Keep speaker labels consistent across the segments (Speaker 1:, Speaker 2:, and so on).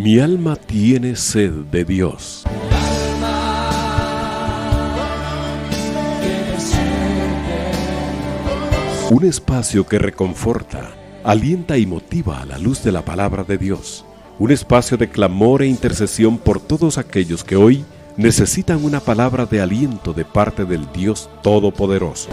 Speaker 1: Mi alma tiene sed de Dios. Un espacio que reconforta, alienta y motiva a la luz de la palabra de Dios. Un espacio de clamor e intercesión por todos aquellos que hoy necesitan una palabra de aliento de parte del Dios Todopoderoso.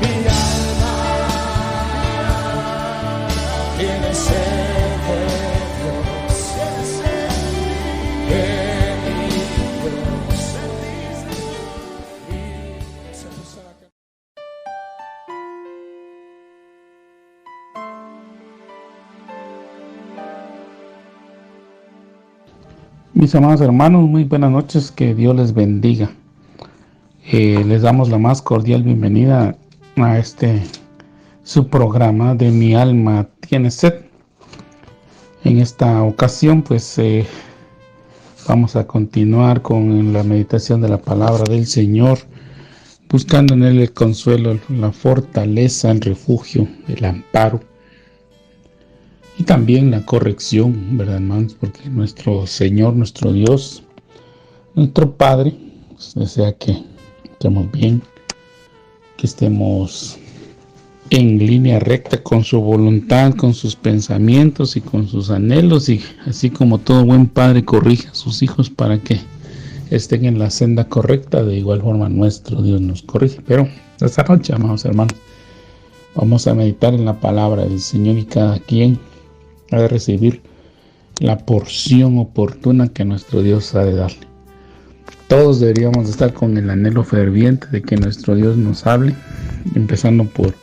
Speaker 2: Mis amados hermanos, muy buenas noches, que Dios les bendiga. Les damos la más cordial bienvenida a su programa de Mi alma tiene sed. En esta ocasión, vamos a continuar con la meditación de la palabra del Señor, buscando en Él el consuelo, la fortaleza, el refugio, el amparo. Y también la corrección, ¿verdad, hermanos? Porque nuestro Señor, nuestro Dios, nuestro Padre, desea que estemos bien, que estemos en línea recta con su voluntad, con sus pensamientos y con sus anhelos. Y así como todo buen padre corrige a sus hijos para que estén en la senda correcta, de igual forma nuestro Dios nos corrige. Pero esta noche, amados hermanos, vamos a meditar en la palabra del Señor y cada quien ha de recibir la porción oportuna que nuestro Dios ha de darle. Todos deberíamos de estar con el anhelo ferviente de que nuestro Dios nos hable, empezando por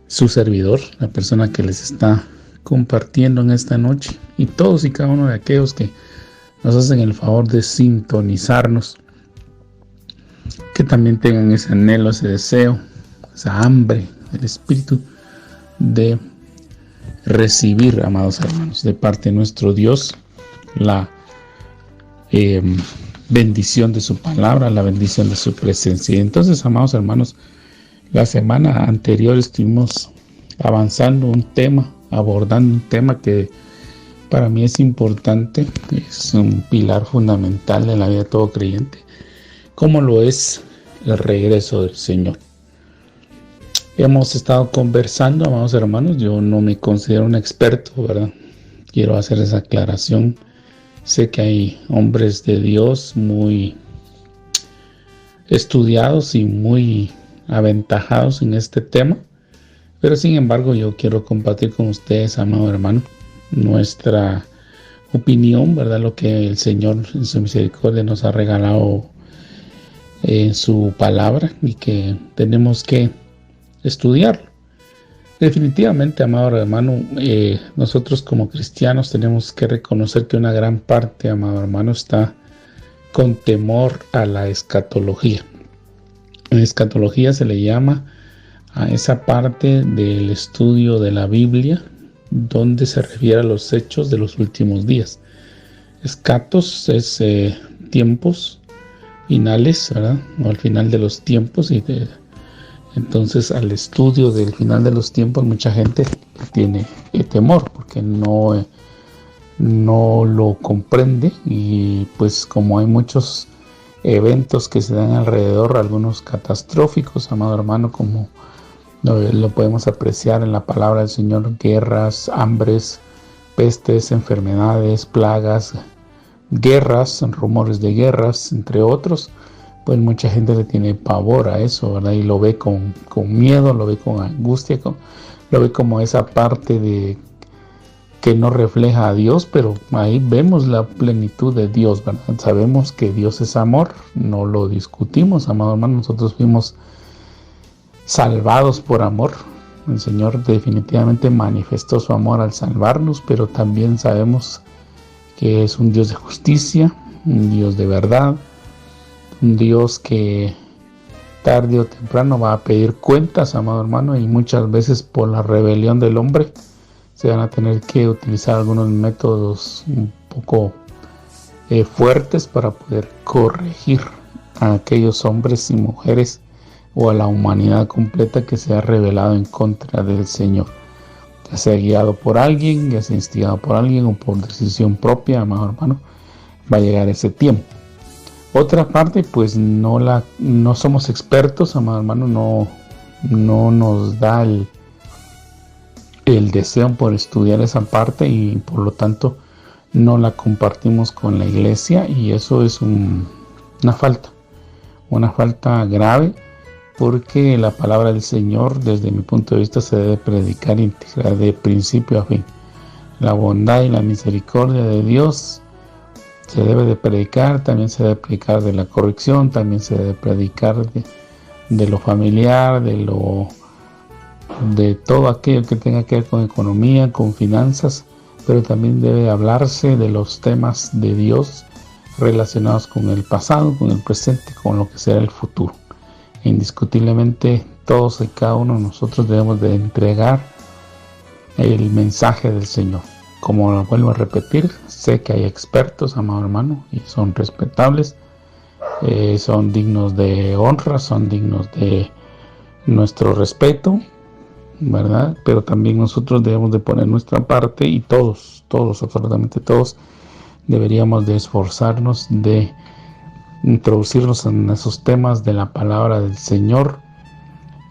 Speaker 2: su servidor, la persona que les está compartiendo en esta noche, y todos y cada uno de aquellos que nos hacen el favor de sintonizarnos, que también tengan ese anhelo, ese deseo, esa hambre del Espíritu de recibir, amados hermanos, de parte de nuestro Dios, la bendición de su palabra, la bendición de su presencia. Y entonces, amados hermanos, la semana anterior estuvimos avanzando abordando un tema que para mí es importante, es un pilar fundamental de la vida de todo creyente, como lo es el regreso del Señor. Hemos estado conversando, amados hermanos, yo no me considero un experto, ¿verdad? Quiero hacer esa aclaración. Sé que hay hombres de Dios muy estudiados y muy aventajados en este tema, pero sin embargo yo quiero compartir con ustedes, amado hermano, nuestra opinión, ¿verdad? Lo que el Señor en su misericordia nos ha regalado en su palabra y que tenemos que estudiarlo. Definitivamente, amado hermano, nosotros como cristianos tenemos que reconocer que una gran parte, amado hermano, está con temor a la escatología. En escatología se le llama a esa parte del estudio de la Biblia donde se refiere a los hechos de los últimos días. Escatos es tiempos finales, ¿verdad? O al final de los tiempos. Y entonces al estudio del final de los tiempos mucha gente tiene temor porque no lo comprende, y pues como hay muchos eventos que se dan alrededor, algunos catastróficos, amado hermano, como lo podemos apreciar en la palabra del Señor: guerras, hambres, pestes, enfermedades, plagas, guerras, rumores de guerras, entre otros. Pues mucha gente le tiene pavor a eso, ¿verdad? Y lo ve con miedo, lo ve con angustia, lo ve como esa parte de que no refleja a Dios, pero ahí vemos la plenitud de Dios, ¿verdad? Sabemos que Dios es amor, no lo discutimos, amado hermano. Nosotros fuimos salvados por amor. El Señor definitivamente manifestó su amor al salvarnos, pero también sabemos que es un Dios de justicia, un Dios de verdad, un Dios que tarde o temprano va a pedir cuentas, amado hermano, y muchas veces por la rebelión del hombre se van a tener que utilizar algunos métodos un poco fuertes para poder corregir a aquellos hombres y mujeres o a la humanidad completa que se ha rebelado en contra del Señor. ya sea guiado por alguien, ya sea instigado por alguien o por decisión propia, amado hermano, va a llegar ese tiempo. Otra parte, pues no somos expertos, amado hermano, no nos da el deseo por estudiar esa parte y por lo tanto no la compartimos con la iglesia, y eso es una falta grave, porque la palabra del Señor, desde mi punto de vista, se debe predicar íntegra de principio a fin. La bondad y la misericordia de Dios se debe de predicar, también se debe predicar de la corrección, también se debe predicar de lo familiar, de todo aquello que tenga que ver con economía, con finanzas, pero también debe hablarse de los temas de Dios relacionados con el pasado, con el presente, con lo que será el futuro. Indiscutiblemente todos y cada uno de nosotros debemos de entregar el mensaje del Señor. Como lo vuelvo a repetir, sé que hay expertos, amado hermano, y son respetables, son dignos de honra, son dignos de nuestro respeto, ¿verdad? Pero también nosotros debemos de poner nuestra parte, y todos, absolutamente todos, deberíamos de esforzarnos de introducirnos en esos temas de la palabra del Señor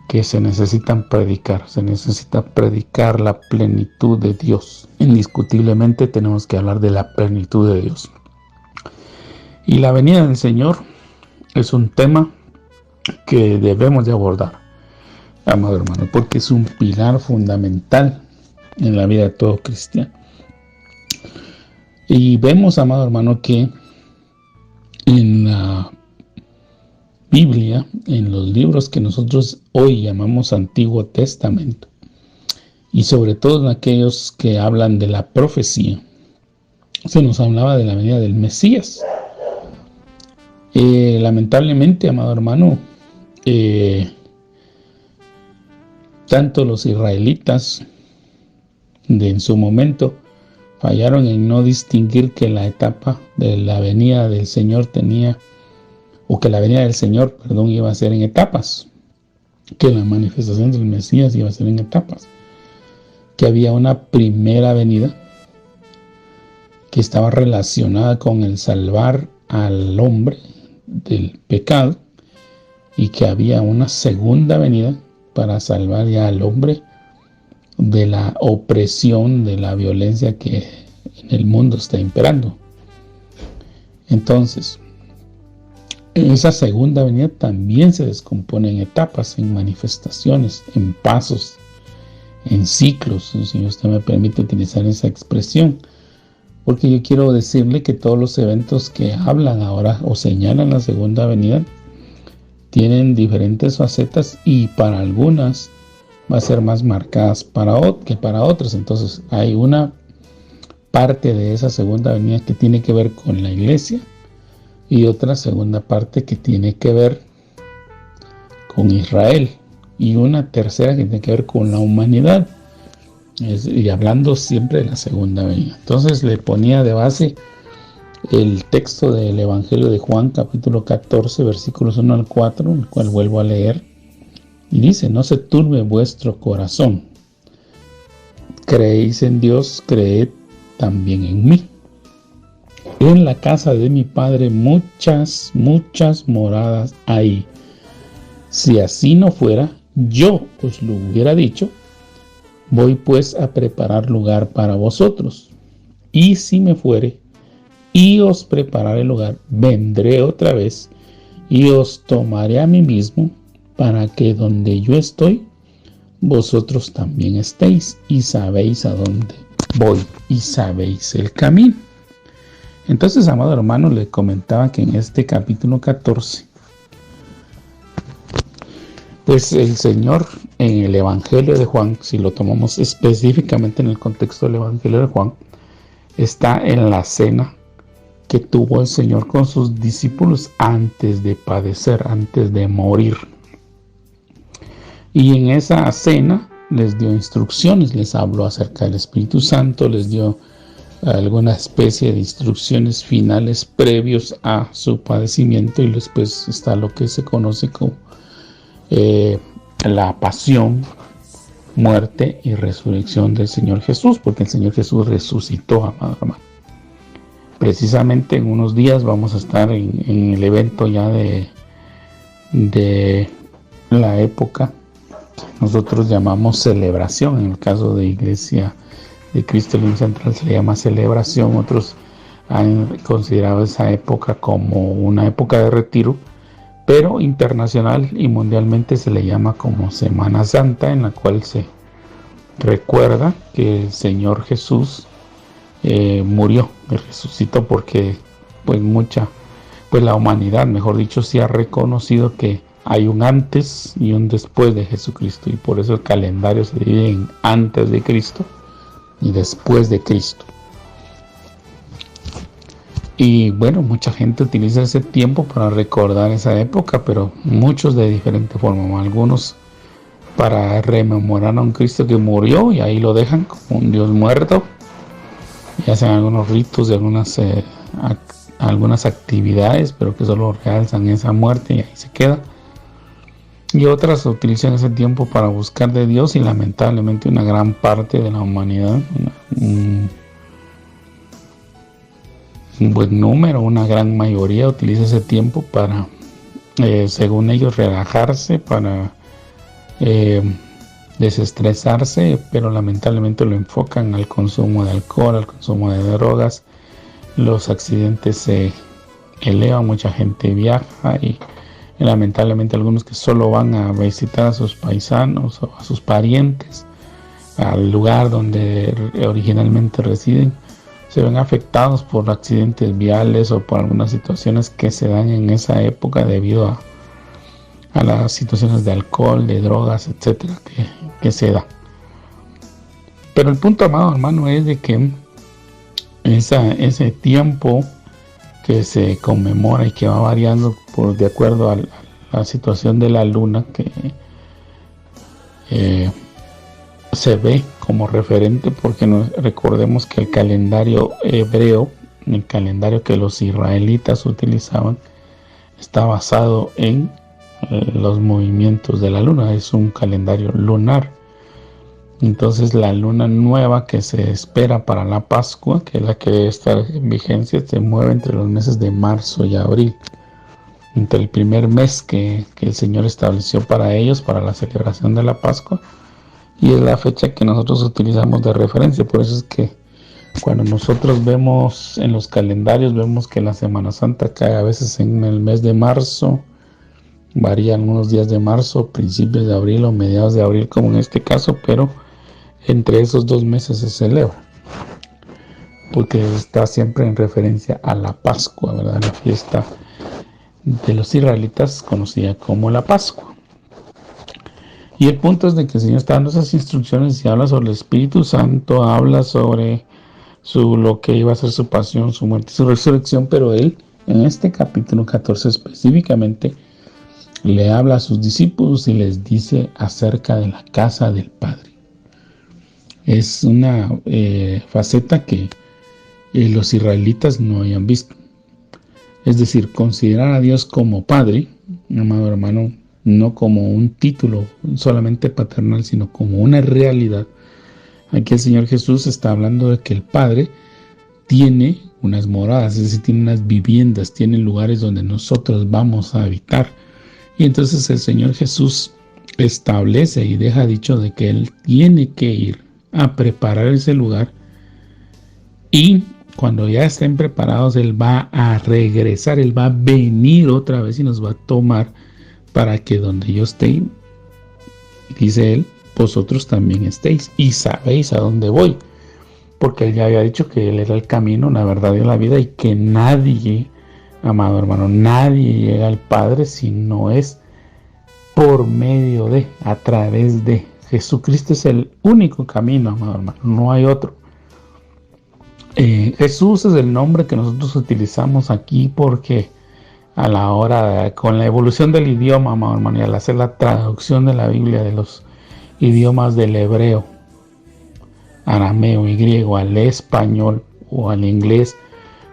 Speaker 2: que se necesitan predicar. Se necesita predicar la plenitud de Dios. Indiscutiblemente tenemos que hablar de la plenitud de Dios. Y la venida del Señor es un tema que debemos de abordar, amado hermano, porque es un pilar fundamental en la vida de todo cristiano. Y vemos, amado hermano, que en la Biblia, en los libros que nosotros hoy llamamos Antiguo Testamento, y sobre todo en aquellos que hablan de la profecía, se nos hablaba de la venida del Mesías. Lamentablemente, amado hermano, tanto los israelitas en su momento fallaron en no distinguir que la etapa de la venida del Señor iba a ser en etapas, que la manifestación del Mesías iba a ser en etapas, que había una primera venida que estaba relacionada con el salvar al hombre del pecado, y que había una segunda venida para salvar ya al hombre de la opresión, de la violencia que en el mundo está imperando. Entonces, esa segunda venida también se descompone en etapas, en manifestaciones, en pasos, en ciclos, si usted me permite utilizar esa expresión, porque yo quiero decirle que todos los eventos que hablan ahora o señalan la segunda venida tienen diferentes facetas, y para algunas va a ser más marcadas que para otras. Entonces hay una parte de esa segunda venida que tiene que ver con la iglesia, y otra segunda parte que tiene que ver con Israel, y una tercera que tiene que ver con la humanidad, y hablando siempre de la segunda venida. Entonces le ponía de base el texto del Evangelio de Juan, capítulo 14, versículos 1 al 4, el cual vuelvo a leer, y dice: no se turbe vuestro corazón, creéis en Dios, creed también en mí. En la casa de mi Padre muchas moradas hay. Si así no fuera, yo os lo hubiera dicho. Voy pues a preparar lugar para vosotros. Y si me fuere y os prepararé lugar, vendré otra vez y os tomaré a mí mismo, para que donde yo estoy, vosotros también estéis, y sabéis a dónde voy, y sabéis el camino. Entonces, amado hermano, le comentaba que en este capítulo 14, pues el Señor en el Evangelio de Juan, si lo tomamos específicamente en el contexto del Evangelio de Juan, está en la cena que tuvo el Señor con sus discípulos antes de padecer, antes de morir. Y en esa cena les dio instrucciones, les habló acerca del Espíritu Santo, les dio alguna especie de instrucciones finales previos a su padecimiento, y después está lo que se conoce como la pasión, muerte y resurrección del Señor Jesús, porque el Señor Jesús resucitó, amado hermano. Precisamente en unos días vamos a estar en el evento ya de la época nosotros llamamos celebración. En el caso de Iglesia de Cristo Elim Central se le llama celebración. Otros han considerado esa época como una época de retiro, pero internacional y mundialmente se le llama como Semana Santa, en la cual se recuerda que el Señor Jesús murió y resucitó, porque pues la humanidad, mejor dicho, sí ha reconocido que hay un antes y un después de Jesucristo, y por eso el calendario se divide en antes de Cristo y después de Cristo. Y bueno, mucha gente utiliza ese tiempo para recordar esa época, pero muchos de diferente forma. Algunos para rememorar a un Cristo que murió y ahí lo dejan como un Dios muerto, y hacen algunos ritos y algunas actividades, pero que solo realzan esa muerte y ahí se queda. Y otras utilizan ese tiempo para buscar de Dios, y lamentablemente una gran parte de la humanidad, un buen número, una gran mayoría, utiliza ese tiempo para, según ellos, relajarse, para desestresarse, pero lamentablemente lo enfocan al consumo de alcohol, al consumo de drogas. Los accidentes se elevan, mucha gente viaja y lamentablemente algunos que solo van a visitar a sus paisanos o a sus parientes al lugar donde originalmente residen, se ven afectados por accidentes viales o por algunas situaciones que se dan en esa época debido a las situaciones de alcohol, de drogas, etcétera, que se da. Pero el punto, amado hermano, es de que ese tiempo que se conmemora y que va variando de acuerdo a la situación de la luna, que se ve como referente, porque recordemos que el calendario hebreo, el calendario que los israelitas utilizaban, está basado en los movimientos de la luna. Es un calendario lunar. Entonces la luna nueva que se espera para la Pascua, que es la que debe estar en vigencia, se mueve entre los meses de marzo y abril, entre el primer mes que el Señor estableció para ellos, para la celebración de la Pascua, y es la fecha que nosotros utilizamos de referencia. Por eso es que cuando nosotros vemos en los calendarios, vemos que la Semana Santa cae a veces en el mes de marzo, varían algunos días de marzo, principios de abril o mediados de abril, como en este caso, pero entre esos 2 meses se celebra, porque está siempre en referencia a la Pascua, ¿verdad? La fiesta de los israelitas conocida como la Pascua. Y el punto es de que el Señor está dando esas instrucciones y habla sobre el Espíritu Santo, habla sobre lo que iba a ser su pasión, su muerte y su resurrección, pero Él, en este capítulo 14 específicamente, le habla a sus discípulos y les dice acerca de la casa del Padre. Es una faceta que los israelitas no habían visto. Es decir, considerar a Dios como Padre, amado hermano, no como un título solamente paternal, sino como una realidad. Aquí el Señor Jesús está hablando de que el Padre tiene unas moradas, es decir, tiene unas viviendas, tiene lugares donde nosotros vamos a habitar. Y entonces el Señor Jesús establece y deja dicho de que Él tiene que ir a preparar ese lugar, y cuando ya estén preparados Él va a regresar, Él va a venir otra vez y nos va a tomar para que donde yo esté, dice Él, vosotros también estéis y sabéis a dónde voy, porque Él ya había dicho que Él era el camino, la verdad y la vida, y que nadie, amado hermano, nadie llega al Padre si no es por medio de, a través de Jesucristo. Es el único camino, amado hermano, no hay otro. Jesús es el nombre que nosotros utilizamos aquí porque a la hora, con la evolución del idioma, amado hermano, y al hacer la traducción de la Biblia de los idiomas del hebreo, arameo y griego al español o al inglés,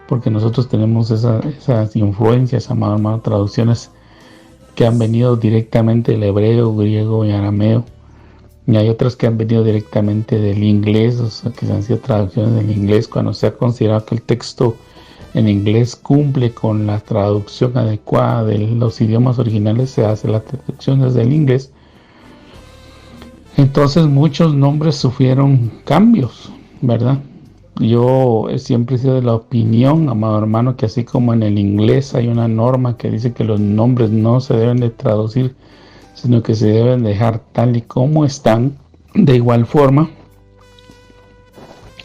Speaker 2: porque nosotros tenemos esas influencias, amado hermano, traducciones que han venido directamente del hebreo, griego y arameo, Y hay otras que han venido directamente del inglés, o sea, que han sido traducciones del inglés, cuando se ha considerado que el texto en inglés cumple con la traducción adecuada de los idiomas originales, se hace la traducción desde el inglés. Entonces muchos nombres sufrieron cambios, ¿verdad? Yo siempre he sido de la opinión, amado hermano, que así como en el inglés hay una norma que dice que los nombres no se deben de traducir, sino que se deben dejar tal y como están, de igual forma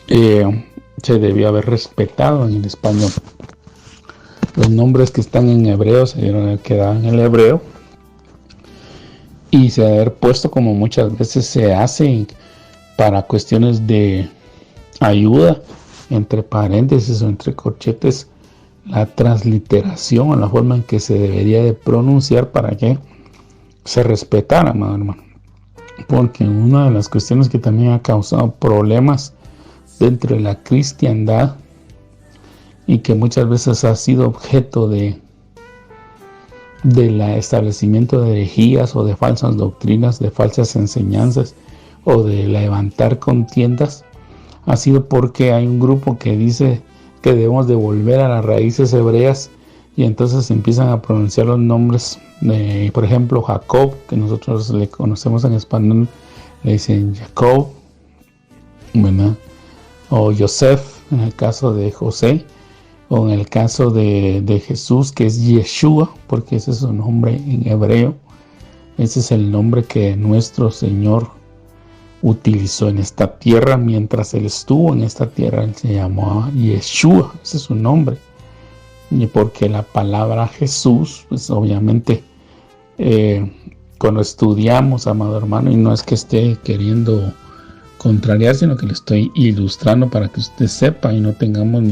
Speaker 2: se debió haber respetado en el español. Los nombres que están en hebreo se dieron que quedar en el hebreo, y se debe haber puesto, como muchas veces se hace para cuestiones de ayuda, entre paréntesis o entre corchetes, la transliteración o la forma en que se debería de pronunciar para que se respetara, amado hermano. Porque una de las cuestiones que también ha causado problemas dentro de la cristiandad, y que muchas veces ha sido objeto del establecimiento de herejías o de falsas doctrinas, de falsas enseñanzas o de levantar contiendas, ha sido porque hay un grupo que dice que debemos de volver a las raíces hebreas, y entonces empiezan a pronunciar los nombres de, por ejemplo, Jacob, que nosotros le conocemos en español, le dicen Jacob, ¿verdad? O Yosef en el caso de José, o en el caso de Jesús, que es Yeshua, porque ese es su nombre en hebreo. Ese es el nombre que nuestro Señor utilizó en esta tierra. Mientras Él estuvo en esta tierra, Él se llamó Yeshua, ese es su nombre. Y porque la palabra Jesús, pues obviamente, cuando estudiamos, amado hermano, y no es que esté queriendo contrariar, sino que le estoy ilustrando para que usted sepa y no tengamos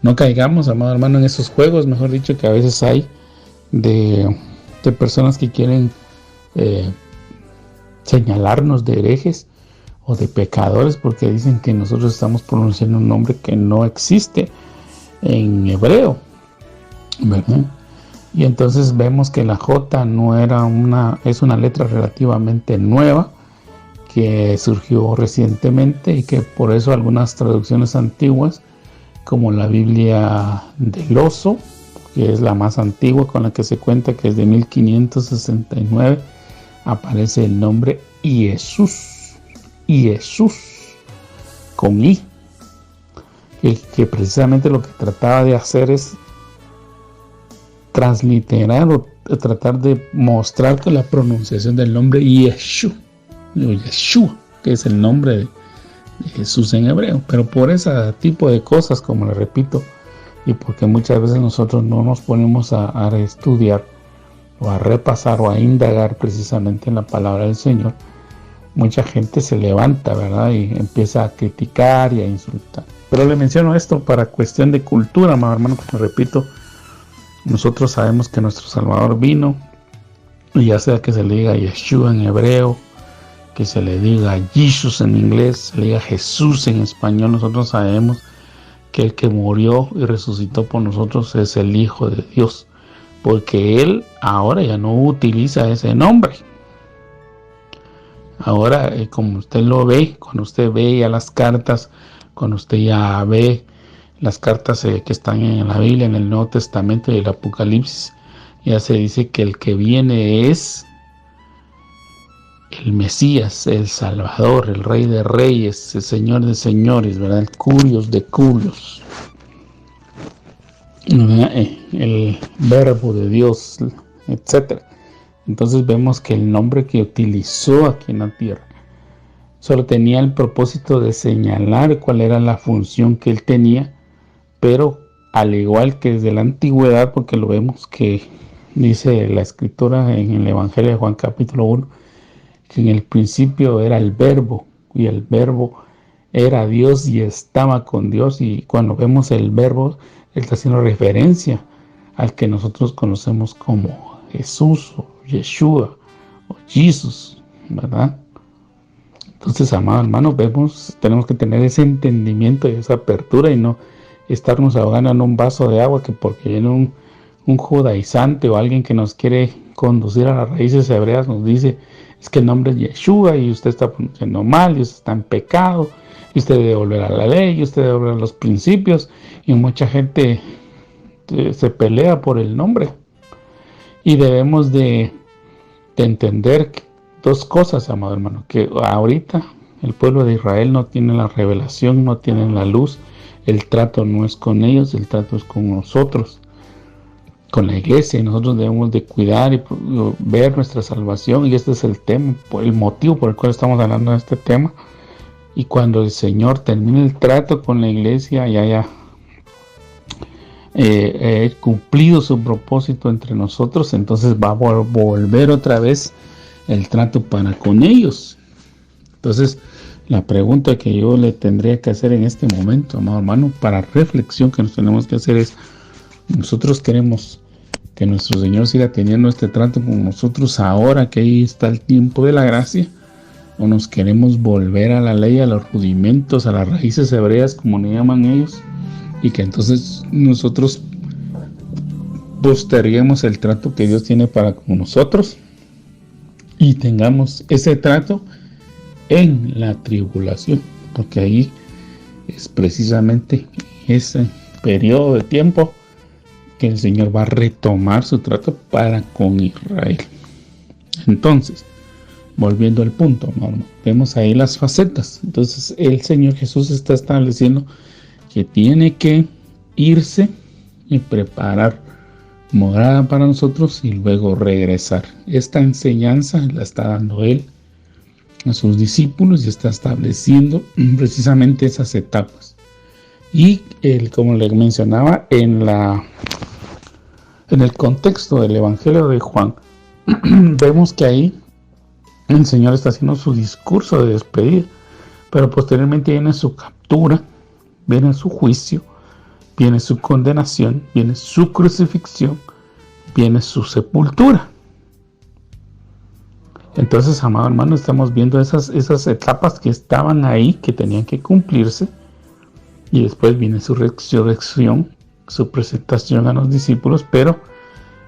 Speaker 2: no caigamos, amado hermano, en esos juegos, mejor dicho, que a veces hay de personas que quieren señalarnos de herejes o de pecadores, porque dicen que nosotros estamos pronunciando un nombre que no existe en hebreo, ¿verdad? Y entonces vemos que la J es una letra relativamente nueva que surgió recientemente, y que por eso algunas traducciones antiguas, como la Biblia del Oso, que es la más antigua con la que se cuenta, que es de 1569, aparece el nombre Jesús, con I, que precisamente lo que trataba de hacer es transliterar o tratar de mostrar que la pronunciación del nombre Yeshua, que es el nombre de Jesús en hebreo. Pero por ese tipo de cosas, como le repito, y porque muchas veces nosotros no nos ponemos a estudiar o a repasar o a indagar precisamente en la palabra del Señor, mucha gente se levanta, ¿verdad? Y empieza a criticar y a insultar. Pero le menciono esto para cuestión de cultura, hermano, como repito, nosotros sabemos que nuestro Salvador vino, y ya sea que se le diga Yeshua en hebreo, que se le diga Jesus en inglés, se le diga Jesús en español, nosotros sabemos que el que murió y resucitó por nosotros es el Hijo de Dios, porque Él ahora ya no utiliza ese nombre. Ahora, como usted lo ve, cuando usted ve ya las cartas, cuando usted ya ve las cartas que están en la Biblia, en el Nuevo Testamento y el Apocalipsis, ya se dice que el que viene es el Mesías, el Salvador, el Rey de Reyes, el Señor de Señores, ¿verdad? El Curios de Curios, el Verbo de Dios, etc. Entonces vemos que el nombre que utilizó aquí en la tierra solo tenía el propósito de señalar cuál era la función que él tenía, pero al igual que desde la antigüedad, porque lo vemos que dice la escritura en el Evangelio de Juan capítulo 1, que en el principio era el Verbo, y el Verbo era Dios y estaba con Dios. Y cuando vemos el Verbo, él está haciendo referencia al que nosotros conocemos como Jesús o Yeshua o Jesus, ¿verdad? Entonces, amado hermano, tenemos que tener ese entendimiento y esa apertura, y no estarnos ahogando en un vaso de agua, que porque viene un judaizante o alguien que nos quiere conducir a las raíces hebreas, nos dice, es que el nombre es Yeshua y usted está pronunciando mal, y usted está en pecado, y usted debe volver a la ley, y usted debe volver a los principios, y mucha gente se pelea por el nombre. Y debemos de entender dos cosas, amado hermano, que ahorita el pueblo de Israel no tiene la revelación, no tiene la luz, el trato no es con ellos, el trato es con nosotros, con la iglesia, y nosotros debemos de cuidar y ver nuestra salvación, y este es el tema, el motivo por el cual estamos hablando de este tema. Y cuando el Señor termine el trato con la iglesia y haya cumplido su propósito entre nosotros, entonces va a volver otra vez el trato para con ellos. Entonces, la pregunta que yo le tendría que hacer en este momento, amado hermano, para reflexión que nos tenemos que hacer es: ¿nosotros queremos que nuestro Señor siga teniendo este trato con nosotros ahora que ahí está el tiempo de la gracia? ¿O nos queremos volver a la ley, a los rudimentos, a las raíces hebreas, como le llaman ellos? Y que entonces nosotros posterguemos el trato que Dios tiene para con nosotros y tengamos ese trato en la tribulación, porque ahí es precisamente ese periodo de tiempo que el Señor va a retomar su trato para con Israel. Entonces, volviendo al punto, ¿no? Vemos ahí las facetas. Entonces el Señor Jesús está estableciendo que tiene que irse y preparar morada para nosotros y luego regresar. Esta enseñanza la está dando Él a sus discípulos y está estableciendo precisamente esas etapas. Y como le mencionaba, en el contexto del Evangelio de Juan, vemos que ahí el Señor está haciendo su discurso de despedida, pero posteriormente viene su captura, viene su juicio, viene su condenación, viene su crucifixión, viene su sepultura. Entonces, amado hermano, estamos viendo esas etapas que estaban ahí, que tenían que cumplirse, y después viene su resurrección, su presentación a los discípulos, pero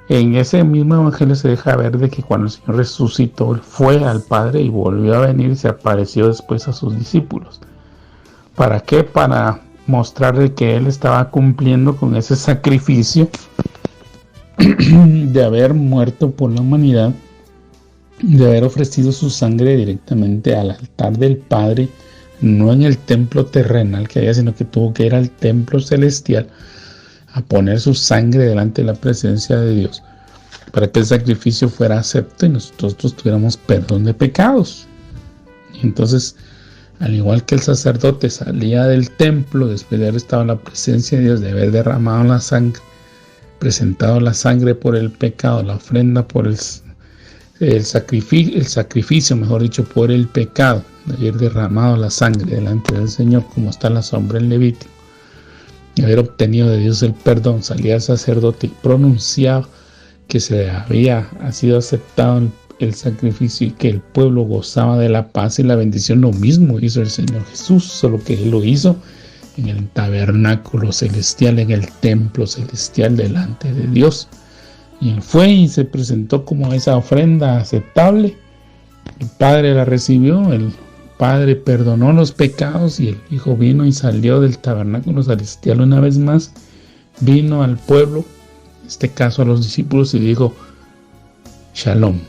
Speaker 2: en ese mismo evangelio se deja ver de que cuando el Señor resucitó, Él fue al Padre y volvió a venir y se apareció después a sus discípulos. ¿Para qué? Para mostrarle que Él estaba cumpliendo con ese sacrificio de haber muerto por la humanidad, de haber ofrecido su sangre directamente al altar del Padre, no en el templo terrenal que había, sino que tuvo que ir al templo celestial a poner su sangre delante de la presencia de Dios, para que el sacrificio fuera acepto y nosotros tuviéramos perdón de pecados. Y entonces, al igual que el sacerdote salía del templo después de haber estado en la presencia de Dios, de haber derramado la sangre, presentado la sangre por el pecado, la ofrenda por el sacrificio, mejor dicho, por el pecado, de haber derramado la sangre delante del Señor, como está en la sombra en Levítico, y haber obtenido de Dios el perdón, salía el sacerdote y pronunciaba que había sido aceptado el sacrificio y que el pueblo gozaba de la paz y la bendición. Lo mismo hizo el Señor Jesús, solo que Él lo hizo en el tabernáculo celestial, en el templo celestial delante de Dios. Y Él fue y se presentó como esa ofrenda aceptable. El Padre la recibió, el Padre perdonó los pecados y el Hijo vino y salió del tabernáculo celestial una vez más, vino al pueblo, en este caso a los discípulos, y dijo: Shalom,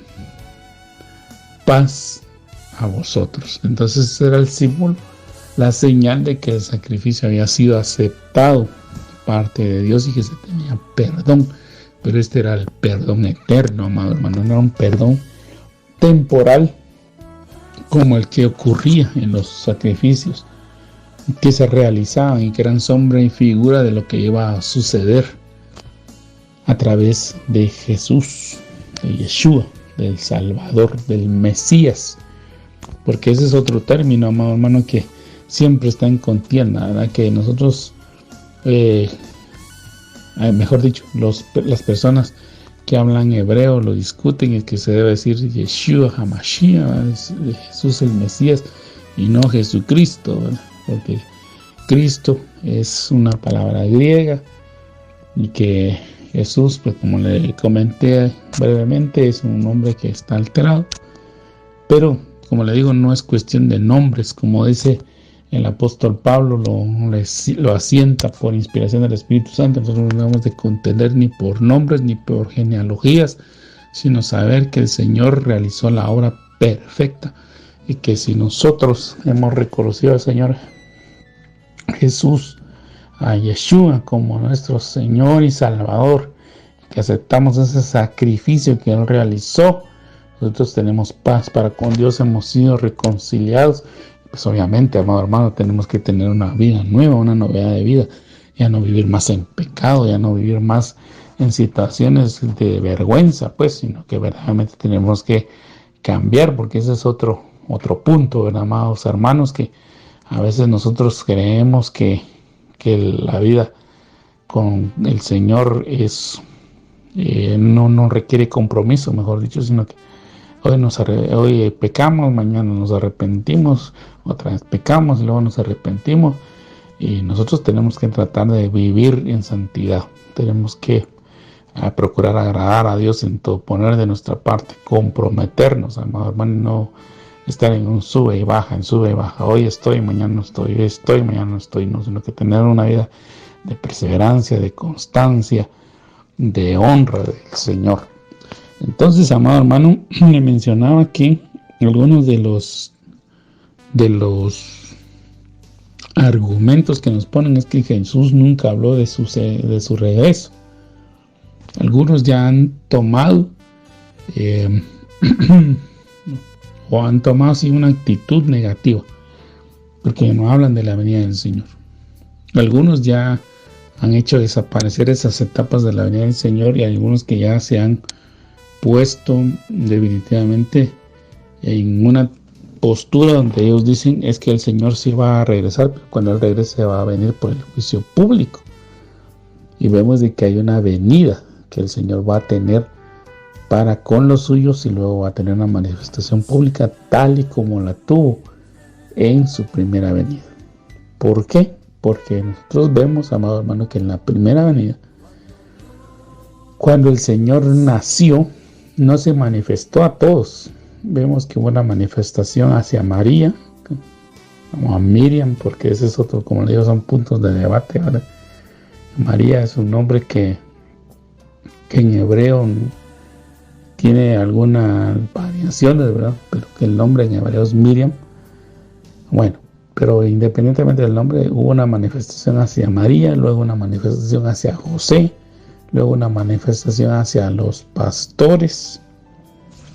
Speaker 2: paz a vosotros. Entonces ese era el símbolo, la señal de que el sacrificio había sido aceptado de parte de Dios y que se tenía perdón. Pero este era el perdón eterno, amado hermano, no era un perdón temporal como el que ocurría en los sacrificios que se realizaban y que eran sombra y figura de lo que iba a suceder a través de Jesús, de Yeshua, del Salvador, del Mesías, porque ese es otro término, amado hermano, que siempre está en contienda, ¿verdad? Que nosotros, mejor dicho, las personas que hablan hebreo lo discuten, y que se debe decir Yeshua HaMashiach, Jesús el Mesías, y no Jesucristo, ¿verdad? Porque Cristo es una palabra griega y que Jesús, pues como le comenté brevemente, es un hombre que está alterado, pero como le digo, no es cuestión de nombres, como dice el apóstol Pablo, lo asienta por inspiración del Espíritu Santo. Nosotros no debemos de contender ni por nombres ni por genealogías, sino saber que el Señor realizó la obra perfecta y que si nosotros hemos reconocido al Señor Jesús, a Yeshua como nuestro Señor y Salvador, que aceptamos ese sacrificio que Él realizó, nosotros tenemos paz para con Dios, hemos sido reconciliados. Pues obviamente, amado hermano, tenemos que tener una vida nueva, una novedad de vida, ya no vivir más en pecado, ya no vivir más en situaciones de vergüenza, pues, sino que verdaderamente tenemos que cambiar, porque ese es otro punto, ¿verdad, amados hermanos? Que a veces nosotros creemos que la vida con el Señor es no requiere compromiso, mejor dicho, sino que hoy pecamos, mañana nos arrepentimos, otra vez pecamos y luego nos arrepentimos, y nosotros tenemos que tratar de vivir en santidad. Tenemos que procurar agradar a Dios en todo, poner de nuestra parte, comprometernos, amado hermano, no estar en un sube y baja, hoy estoy, mañana no estoy, hoy estoy, mañana no estoy, no, sino que tener una vida de perseverancia, de constancia, de honra del Señor. Entonces, amado hermano, me mencionaba que algunos de los argumentos que nos ponen es que Jesús nunca habló de su regreso. Algunos ya han tomado o han tomado así una actitud negativa, porque no hablan de la venida del Señor. Algunos ya han hecho desaparecer esas etapas de la venida del Señor, y algunos que ya se han puesto definitivamente en una postura donde ellos dicen es que el Señor sí va a regresar, pero cuando Él regrese va a venir por el juicio público. Y vemos de que hay una venida que el Señor va a tener para con los suyos, y luego va a tener una manifestación pública tal y como la tuvo en su primera venida. ¿Por qué? Porque nosotros vemos, amado hermano, que en la primera venida, cuando el Señor nació, no se manifestó a todos. Vemos que hubo una manifestación hacia María, como a Miriam, porque ese es otro, como le digo, son puntos de debate. ¿Verdad? María es un nombre que en hebreo tiene algunas variaciones, ¿verdad? Pero que el nombre en hebreo es Miriam. Bueno, pero independientemente del nombre, hubo una manifestación hacia María, luego una manifestación hacia José, luego una manifestación hacia los pastores,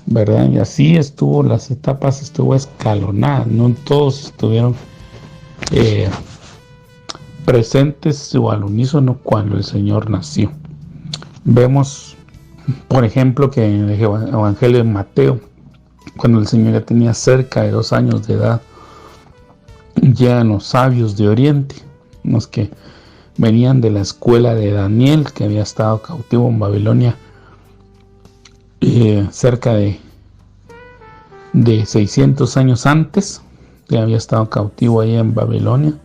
Speaker 2: ¿verdad? Y así estuvo, las etapas estuvo escalonadas, no todos estuvieron presentes o al unísono cuando el Señor nació. Vemos, por ejemplo, que en el Evangelio de Mateo, cuando el Señor ya tenía cerca de 2 años de edad, llegan los sabios de Oriente, los que venían de la escuela de Daniel, que había estado cautivo en Babilonia cerca de 600 años antes, que había estado cautivo ahí en Babilonia,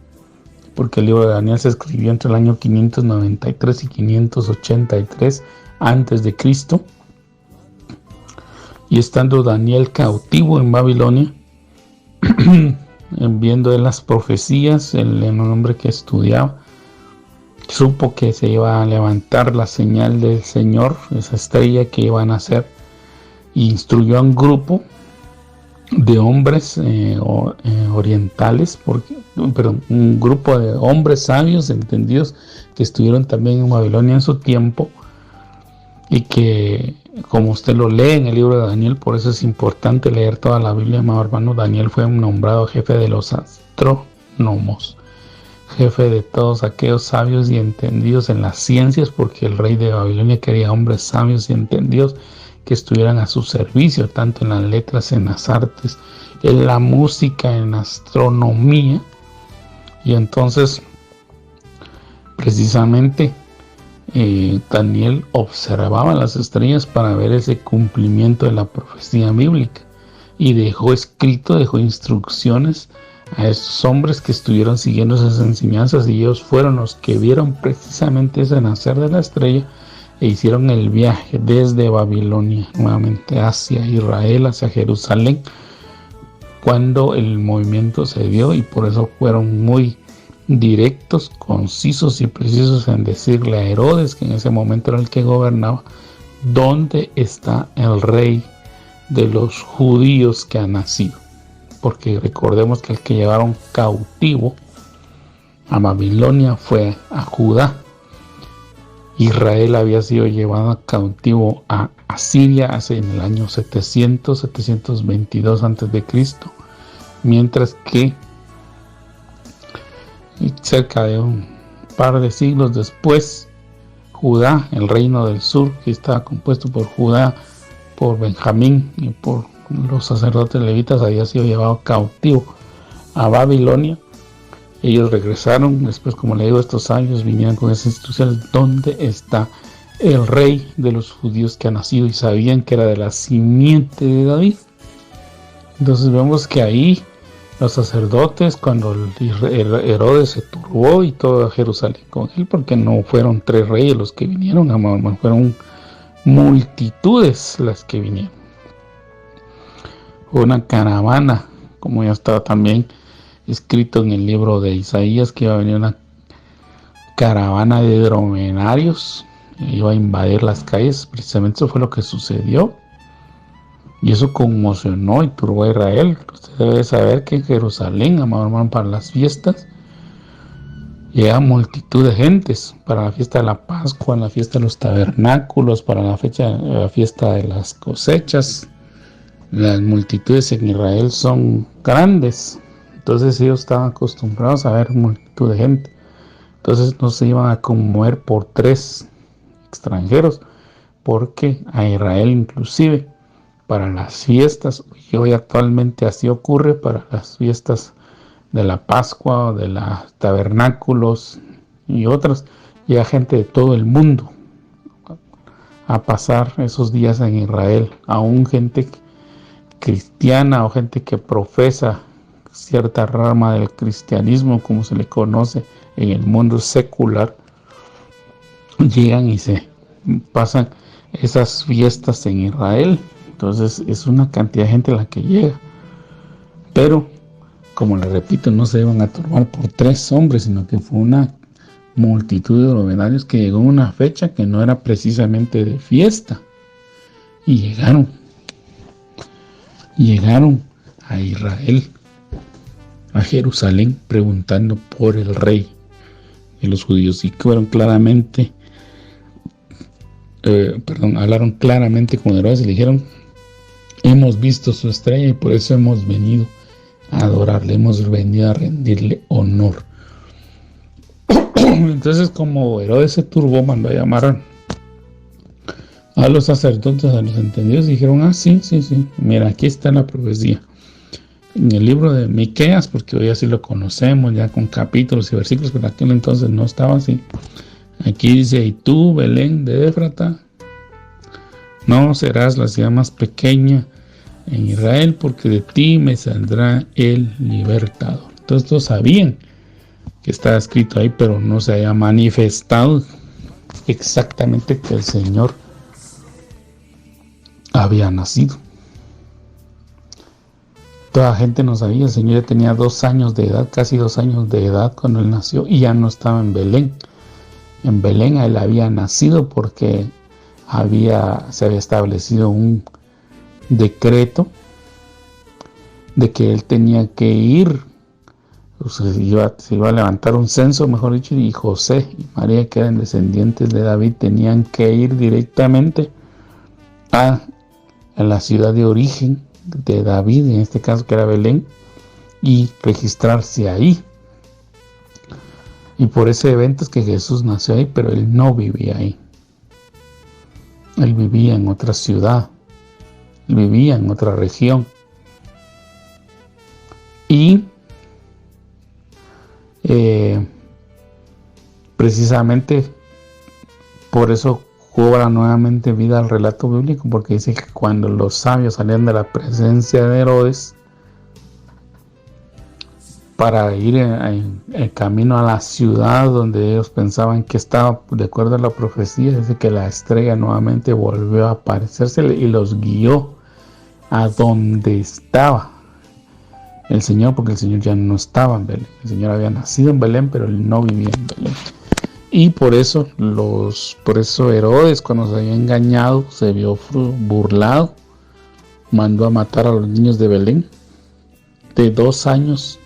Speaker 2: porque el libro de Daniel se escribió entre el año 593 y 583 antes de Cristo. Y estando Daniel cautivo en Babilonia, viendo en las profecías, el hombre que estudiaba, supo que se iba a levantar la señal del Señor, esa estrella que iban a hacer, y instruyó a un grupo de hombres orientales, un grupo de hombres sabios, entendidos, que estuvieron también en Babilonia en su tiempo, y que, como usted lo lee en el libro de Daniel, por eso es importante leer toda la Biblia, amado hermano. Daniel fue nombrado jefe de los astrónomos, jefe de todos aquellos sabios y entendidos en las ciencias, porque el rey de Babilonia quería hombres sabios y entendidos que estuvieran a su servicio, tanto en las letras, en las artes, en la música, en la astronomía. Y entonces, precisamente, Daniel observaba las estrellas para ver ese cumplimiento de la profecía bíblica, y dejó instrucciones a esos hombres que estuvieron siguiendo esas enseñanzas, y ellos fueron los que vieron precisamente ese nacer de la estrella, e hicieron el viaje desde Babilonia nuevamente hacia Israel, hacia Jerusalén, cuando el movimiento se dio, y por eso fueron muy directos, concisos y precisos en decirle a Herodes, que en ese momento era el que gobernaba, ¿dónde está el rey de los judíos que ha nacido? Porque recordemos que el que llevaron cautivo a Babilonia fue a Judá. Israel había sido llevado cautivo a Asiria hace en el año 722 a.C., mientras que cerca de un par de siglos después, Judá, el reino del sur, que estaba compuesto por Judá, por Benjamín y por los sacerdotes levitas, había sido llevado cautivo a Babilonia. Ellos regresaron, después, como le digo, estos años vinieron con esas instrucciones: ¿dónde está el rey de los judíos que ha nacido? Y sabían que era de la simiente de David. Entonces vemos que ahí los sacerdotes, cuando Herodes se turbó y todo Jerusalén con él, porque no fueron 3 reyes los que vinieron, fueron multitudes las que vinieron. Una caravana, como ya estaba también escrito en el libro de Isaías, que iba a venir una caravana de dromedarios, iba a invadir las calles. Precisamente eso fue lo que sucedió, y eso conmocionó y turbó a Israel. Usted debe saber que en Jerusalén, amado hermano, para las fiestas llega multitud de gentes, para la fiesta de la Pascua, la fiesta de los tabernáculos, para la fiesta de las cosechas. Las multitudes en Israel son grandes, entonces ellos estaban acostumbrados a ver multitud de gente. Entonces no se iban a conmover por 3 extranjeros, porque a Israel inclusive para las fiestas, y hoy actualmente así ocurre, para las fiestas de la Pascua, de los tabernáculos y otras, llega gente de todo el mundo a pasar esos días en Israel, aún gente cristiana o gente que profesa cierta rama del cristianismo, como se le conoce en el mundo secular, llegan y se pasan esas fiestas en Israel. Entonces es una cantidad de gente la que llega, pero como le repito, no se iban a turbar por 3 hombres, sino que fue una multitud de dromedarios que llegó en una fecha que no era precisamente de fiesta, y llegaron a Israel, a Jerusalén, preguntando por el rey de los judíos, y fueron claramente, hablaron claramente con Herodes y le dijeron: hemos visto su estrella y por eso hemos venido a adorarle, hemos venido a rendirle honor. Entonces, como Herodes se turbó, mandó a llamar a los sacerdotes, a los entendidos, y dijeron: sí, mira, aquí está la profecía en el libro de Miqueas, porque hoy así lo conocemos ya con capítulos y versículos, pero aquel entonces no estaba así. Aquí dice: y tú, Belén de Éfrata, no serás la ciudad más pequeña en Israel, porque de ti me saldrá el libertador. Entonces todos sabían que estaba escrito ahí, pero no se había manifestado exactamente que el Señor había nacido. Toda la gente no sabía. El Señor ya tenía 2 años de edad, casi 2 años de edad cuando Él nació, y ya no estaba en Belén. En Belén Él había nacido porque se había establecido un decreto de que Él tenía que ir, se iba a levantar un censo, mejor dicho, y José y María, que eran descendientes de David, tenían que ir directamente a la ciudad de origen de David, en este caso que era Belén, y registrarse ahí. Y por ese evento es que Jesús nació ahí, pero Él no vivía ahí. Él vivía en otra ciudad, Él vivía en otra región. Y precisamente por eso cobra nuevamente vida al relato bíblico, porque dice que cuando los sabios salían de la presencia de Herodes para ir en camino a la ciudad donde ellos pensaban que estaba, de acuerdo a la profecía, dice que la estrella nuevamente volvió a aparecerse y los guió a donde estaba el Señor, porque el Señor ya no estaba en Belén. El Señor había nacido en Belén, pero él no vivía en Belén. Y por eso Herodes, cuando se había engañado, se vio burlado, mandó a matar a los niños de Belén de 2 años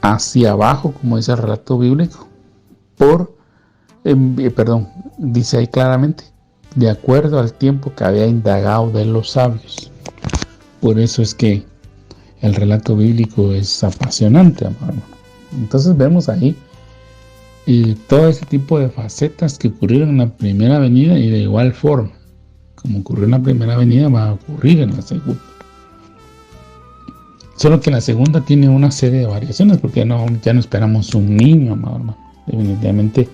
Speaker 2: hacia abajo, como dice el relato bíblico, dice ahí claramente, de acuerdo al tiempo que había indagado de los sabios. Por eso es que el relato bíblico es apasionante, amado. Entonces vemos ahí todo ese tipo de facetas que ocurrieron en la primera venida, y de igual forma como ocurrió en la primera venida va a ocurrir en la segunda. Solo que la segunda tiene una serie de variaciones, porque ya no esperamos un niño, amado hermano. Definitivamente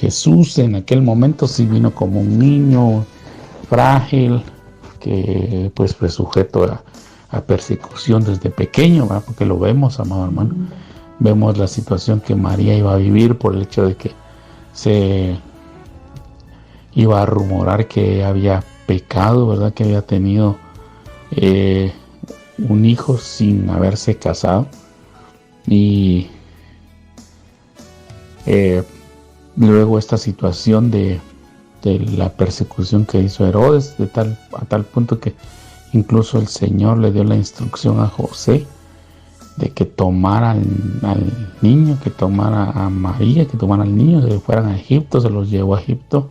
Speaker 2: Jesús en aquel momento sí vino como un niño frágil, que pues fue sujeto a persecución desde pequeño, ¿verdad? Porque lo vemos, amado hermano. Vemos la situación que María iba a vivir por el hecho de que se iba a rumorar que había pecado, ¿verdad? Que había tenido un hijo sin haberse casado. Y luego esta situación de la persecución que hizo Herodes, a tal punto que incluso el Señor le dio la instrucción a José de que tomara al niño, que tomara a María, que tomara al niño, se fueran a Egipto, se los llevó a Egipto,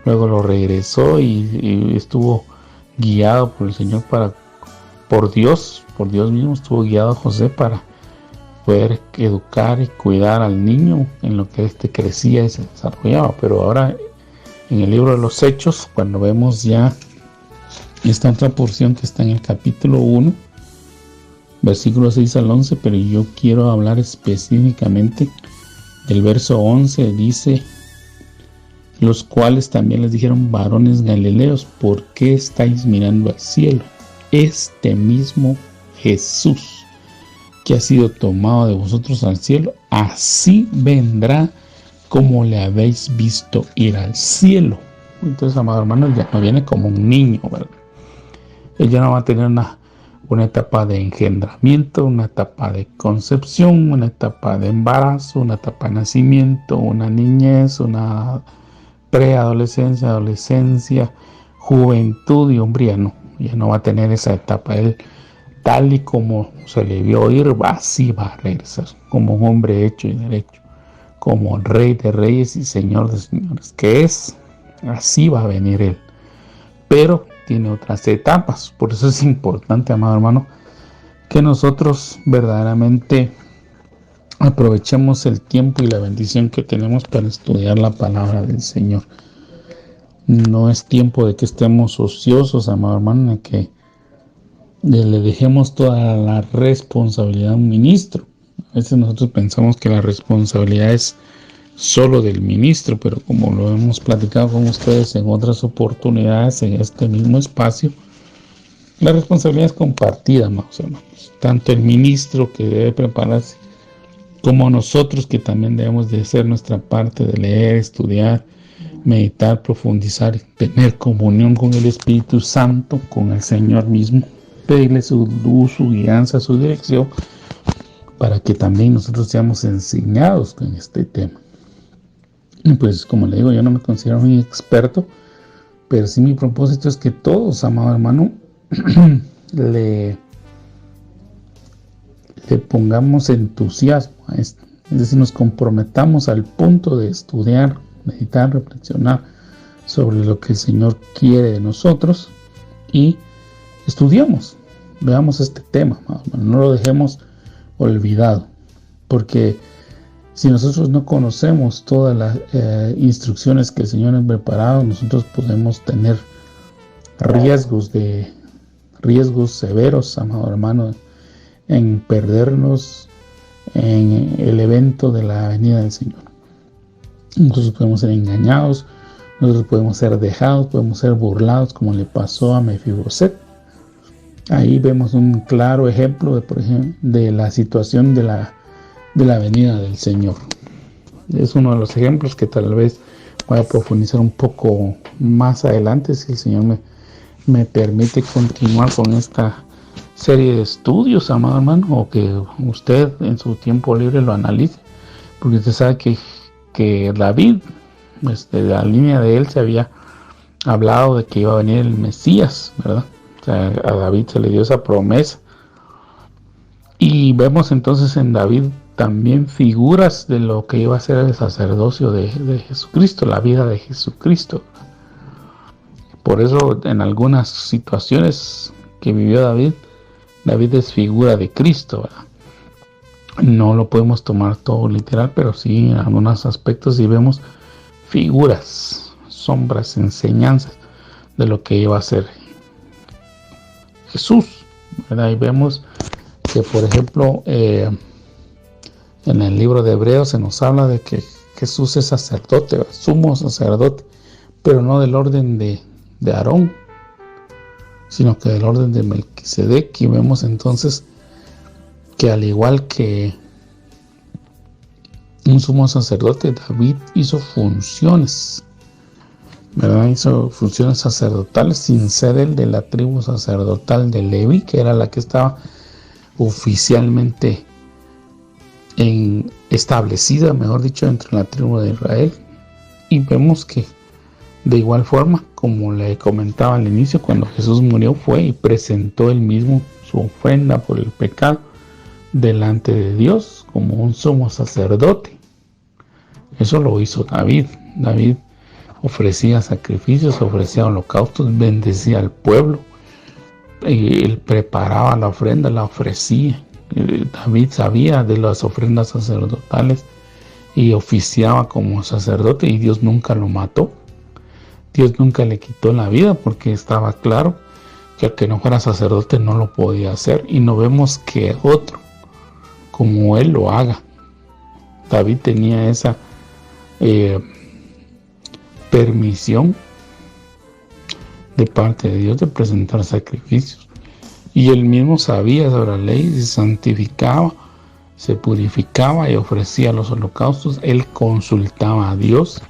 Speaker 2: luego lo regresó y estuvo guiado por el Señor, por Dios mismo estuvo guiado a José para poder educar y cuidar al niño en lo que éste crecía y se desarrollaba. Pero ahora en el libro de los Hechos, cuando vemos ya esta otra porción que está en el capítulo 1, versículos 6 al 11, pero yo quiero hablar específicamente del verso 11, dice: los cuales también les dijeron: varones galileos, ¿por qué estáis mirando al cielo? Este mismo Jesús que ha sido tomado de vosotros al cielo, así vendrá como le habéis visto ir al cielo. Entonces, amado hermano, él ya no viene como un niño, ¿verdad? Él ya no va a tener una etapa de engendramiento, una etapa de concepción, una etapa de embarazo, una etapa de nacimiento, una niñez, una preadolescencia, adolescencia, juventud y hombría. No, ya no va a tener esa etapa. Él, tal y como se le vio ir, así va a regresar, como un hombre hecho y derecho, como Rey de reyes y Señor de señores, que es, así va a venir Él. Pero tiene otras etapas. Por eso es importante, amado hermano, que nosotros verdaderamente aprovechemos el tiempo y la bendición que tenemos para estudiar la palabra del Señor. No es tiempo de que estemos ociosos, amado hermano, de que le dejemos toda la responsabilidad a un ministro. A veces nosotros pensamos que la responsabilidad es solo del ministro, pero como lo hemos platicado con ustedes en otras oportunidades en este mismo espacio, la responsabilidad es compartida, amados hermanos. Tanto el ministro, que debe prepararse, como nosotros, que también debemos de hacer nuestra parte de leer, estudiar, meditar, profundizar, tener comunión con el Espíritu Santo, con el Señor mismo, pedirle su luz, su guianza, su dirección, para que también nosotros seamos enseñados en este tema. Y pues, como le digo, yo no me considero un experto, pero sí mi propósito es que todos, amado hermano, le pongamos entusiasmo a esto. Es decir, nos comprometamos al punto de estudiar, meditar, reflexionar sobre lo que el Señor quiere de nosotros y estudiamos, veamos este tema, amado hermano, no lo dejemos olvidado, porque si nosotros no conocemos todas las instrucciones que el Señor ha preparado, nosotros podemos tener riesgos severos, amado hermano, en perdernos en el evento de la venida del Señor. Nosotros podemos ser engañados, nosotros podemos ser dejados, podemos ser burlados, como le pasó a Mefiboset. Ahí vemos un claro ejemplo, por ejemplo, de la situación de la venida del Señor. Es uno de los ejemplos que tal vez voy a profundizar un poco más adelante, si el Señor me permite continuar con esta serie de estudios, amado hermano, o que usted en su tiempo libre lo analice, porque usted sabe que David, de la línea de él se había hablado de que iba a venir el Mesías, ¿verdad? O sea, a David se le dio esa promesa. Y vemos entonces en David también figuras de lo que iba a ser el sacerdocio de Jesucristo, la vida de Jesucristo. Por eso en algunas situaciones que vivió David es figura de Cristo, ¿verdad? No lo podemos tomar todo literal, pero sí en algunos aspectos sí vemos figuras, sombras, enseñanzas de lo que iba a ser Jesús, ¿verdad? Y vemos que, por ejemplo, en el libro de Hebreos se nos habla de que Jesús es sacerdote, ¿verdad? Sumo sacerdote, pero no del orden de Aarón, sino que del orden de Melquisedec. Y vemos entonces que al igual que un sumo sacerdote, David hizo funciones, ¿verdad? Hizo funciones sacerdotales sin ser el de la tribu sacerdotal de Leví, que era la que estaba oficialmente establecida, mejor dicho, entre la tribu de Israel. Y vemos que de igual forma, como le comentaba al inicio, cuando Jesús murió fue y presentó él mismo su ofrenda por el pecado delante de Dios como un sumo sacerdote. Eso lo hizo David. David ofrecía sacrificios, ofrecía holocaustos, bendecía al pueblo. Él preparaba la ofrenda, la ofrecía. David sabía de las ofrendas sacerdotales y oficiaba como sacerdote, y Dios nunca lo mató. Dios nunca le quitó la vida, porque estaba claro que al que no fuera sacerdote no lo podía hacer, y no vemos que otro como él lo haga. David tenía esa permisión de parte de Dios de presentar sacrificios, y él mismo sabía sobre la ley, se santificaba, se purificaba y ofrecía los holocaustos. Él consultaba a Dios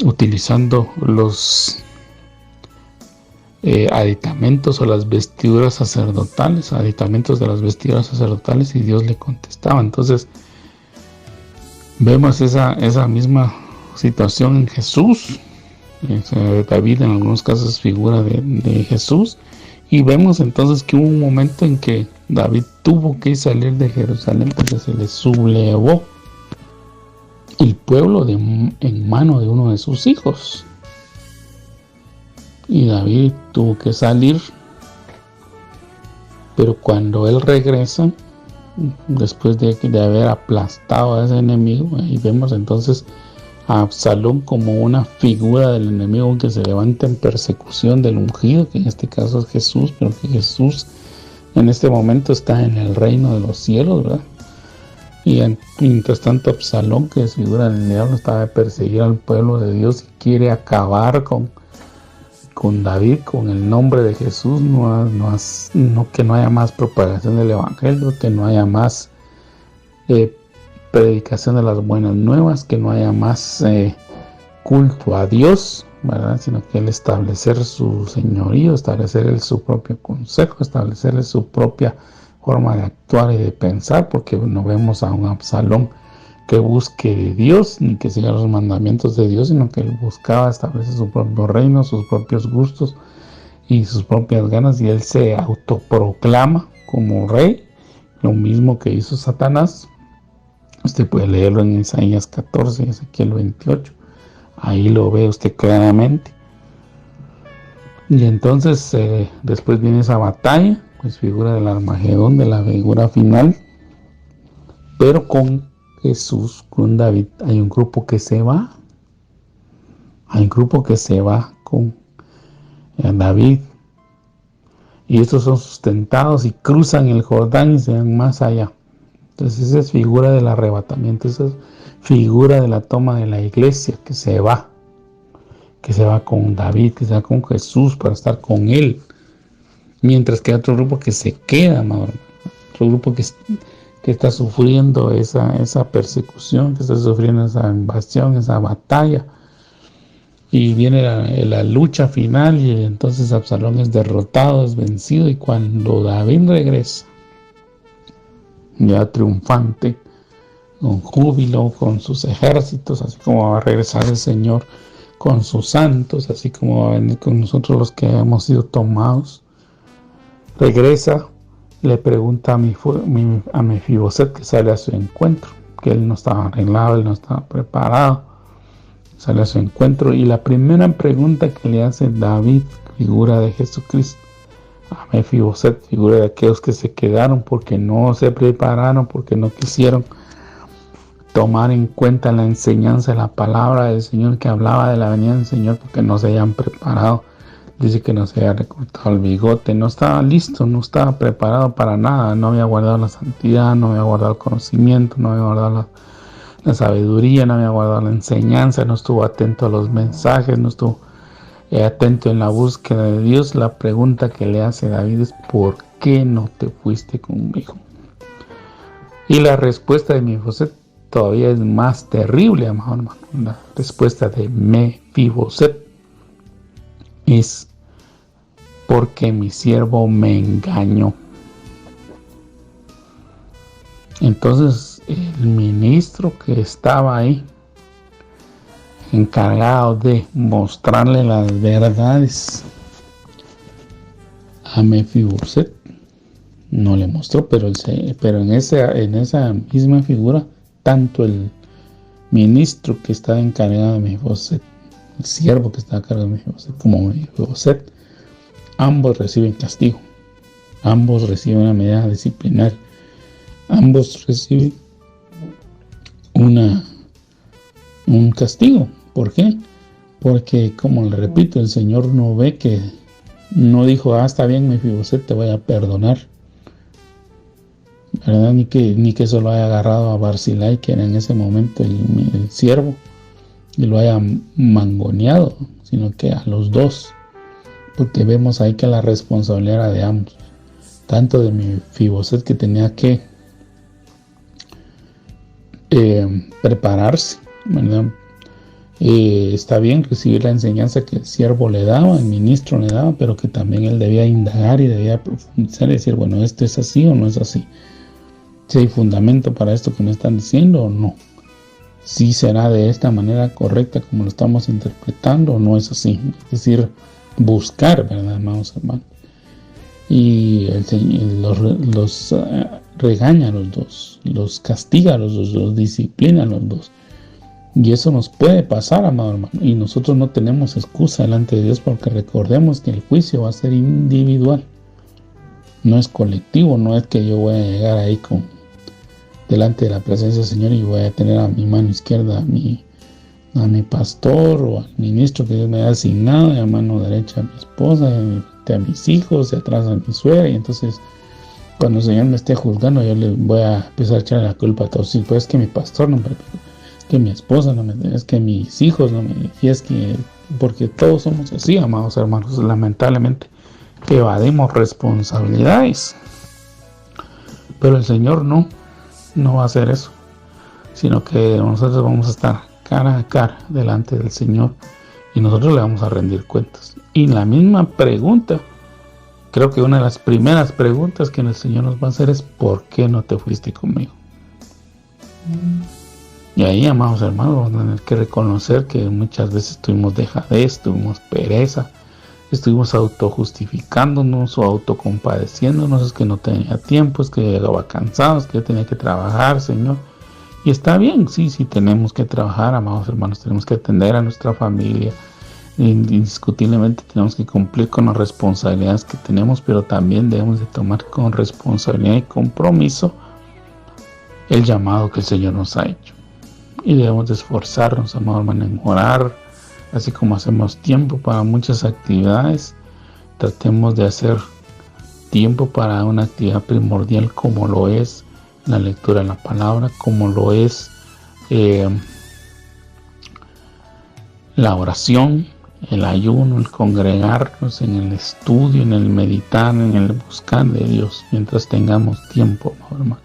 Speaker 2: utilizando los aditamentos o las vestiduras sacerdotales, aditamentos de las vestiduras sacerdotales, y Dios le contestaba. Entonces vemos esa misma situación en Jesús. David en algunos casos es figura de Jesús, y vemos entonces que hubo un momento en que David tuvo que salir de Jerusalén porque se le sublevó el pueblo en mano de uno de sus hijos, y David tuvo que salir. Pero cuando él regresa, después de haber aplastado a ese enemigo, ahí vemos entonces a Absalón como una figura del enemigo que se levanta en persecución del ungido, que en este caso es Jesús, pero que Jesús en este momento está en el reino de los cielos, ¿verdad? Y mientras tanto Absalón, que es figura del diablo, estaba de perseguir al pueblo de Dios y quiere acabar con David, con el nombre de Jesús. Que no haya más propagación del evangelio, que no haya más predicación de las buenas nuevas, que no haya más culto a Dios, ¿verdad? Sino que él establecer su señorío, establecer él su propio consejo, establecer él su propia forma de actuar y de pensar, porque no vemos a un Absalón que busque de Dios ni que siga los mandamientos de Dios, sino que él buscaba establecer su propio reino, sus propios gustos y sus propias ganas, y él se autoproclama como rey, lo mismo que hizo Satanás. Usted puede leerlo en Isaías 14, Ezequiel 28, ahí lo ve usted claramente. Y entonces después viene esa batalla, pues figura del Armagedón, de la figura final. Pero con Jesús, con David, hay un grupo que se va. Hay un grupo que se va con David. Y estos son sustentados y cruzan el Jordán y se van más allá. Entonces esa es figura del arrebatamiento, esa es figura de la toma de la iglesia, que se va con David, que se va con Jesús para estar con él Mientras que hay otro grupo que se queda, amado hermano. Otro grupo que está sufriendo esa persecución, que está sufriendo esa invasión, esa batalla. Y viene la lucha final y entonces Absalón es derrotado, es vencido. Y cuando David regresa, ya triunfante, con júbilo, con sus ejércitos, así como va a regresar el Señor con sus santos, así como va a venir con nosotros los que hemos sido tomados, regresa, le pregunta a Mefiboset, que sale a su encuentro, que él no estaba arreglado, él no estaba preparado, sale a su encuentro, y la primera pregunta que le hace David, figura de Jesucristo, a Mefiboset, figura de aquellos que se quedaron porque no se prepararon, porque no quisieron tomar en cuenta la enseñanza de la palabra del Señor, que hablaba de la venida del Señor, porque no se hayan preparado. Dice que no se había recortado el bigote, no estaba listo, no estaba preparado para nada, no había guardado la santidad, no había guardado el conocimiento, no había guardado la sabiduría, no había guardado la enseñanza, no estuvo atento a los mensajes, no estuvo atento en la búsqueda de Dios. La pregunta que le hace David es: ¿por qué no te fuiste conmigo? Y la respuesta de Mefiboset todavía es más terrible, amado hermano. La respuesta de Mefiboset es: porque mi siervo me engañó. Entonces el ministro que estaba ahí, encargado de mostrarle las verdades a Mefiboset, no le mostró, pero en esa misma figura, tanto el ministro que estaba encargado de Mefiboset, el siervo que estaba encargado de Mefiboset, como Mefiboset, ambos reciben castigo, ambos reciben una medida disciplinaria, ambos reciben un castigo. ¿Por qué? Porque, como le repito, el Señor no ve que no dijo: está bien, Mefiboset, te voy a perdonar, ¿verdad? Ni que solo haya agarrado a Barzillai, que era en ese momento el siervo, y lo haya mangoneado, sino que a los dos, porque vemos ahí que la responsabilidad era de ambos, tanto de Mefiboset, que tenía que prepararse, ¿verdad? Está bien recibir la enseñanza que el siervo le daba, el ministro le daba, pero que también él debía indagar y debía profundizar y decir: bueno, ¿esto es así o no es así? ¿Si hay fundamento para esto que me están diciendo o no? ¿Si será de esta manera correcta como lo estamos interpretando o no es así? Es decir, buscar, ¿verdad, amados hermanos? Y el Señor los regaña a los dos, los castiga a los dos, los disciplina a los dos. Y eso nos puede pasar, amado hermano, y nosotros no tenemos excusa delante de Dios, porque recordemos que el juicio va a ser individual, no es colectivo. No es que yo voy a llegar ahí delante de la presencia del Señor y voy a tener a mi mano izquierda a mi pastor o al ministro que Dios me ha asignado, y a mano derecha a mi esposa, y a mis hijos, y atrás a mi suegra, y entonces cuando el Señor me esté juzgando, yo le voy a empezar a echarle la culpa a todos. Y pues es que mi pastor no me, es que mi esposa no me, es que mis hijos no me, y es que, porque todos somos así, amados hermanos, lamentablemente evadimos responsabilidades. Pero el Señor no va a hacer eso, sino que nosotros vamos a estar cara a cara delante del Señor, y nosotros le vamos a rendir cuentas. Y la misma pregunta, creo que una de las primeras preguntas que el Señor nos va a hacer es: ¿por qué no te fuiste conmigo? Y ahí, amados hermanos, vamos a tener que reconocer que muchas veces tuvimos dejadez, tuvimos pereza, estuvimos autojustificándonos o autocompadeciéndonos. Es que no tenía tiempo, es que llegaba cansado, es que yo tenía que trabajar, Señor. Y está bien, sí, tenemos que trabajar, amados hermanos, tenemos que atender a nuestra familia. Indiscutiblemente tenemos que cumplir con las responsabilidades que tenemos, pero también debemos de tomar con responsabilidad y compromiso el llamado que el Señor nos ha hecho. Y debemos de esforzarnos, amados hermanos, en orar, así como hacemos tiempo para muchas actividades. Tratemos de hacer tiempo para una actividad primordial, como lo es la lectura de la palabra, como lo es la oración, el ayuno, el congregarnos en el estudio, en el meditar, en el buscar de Dios, mientras tengamos tiempo, hermano.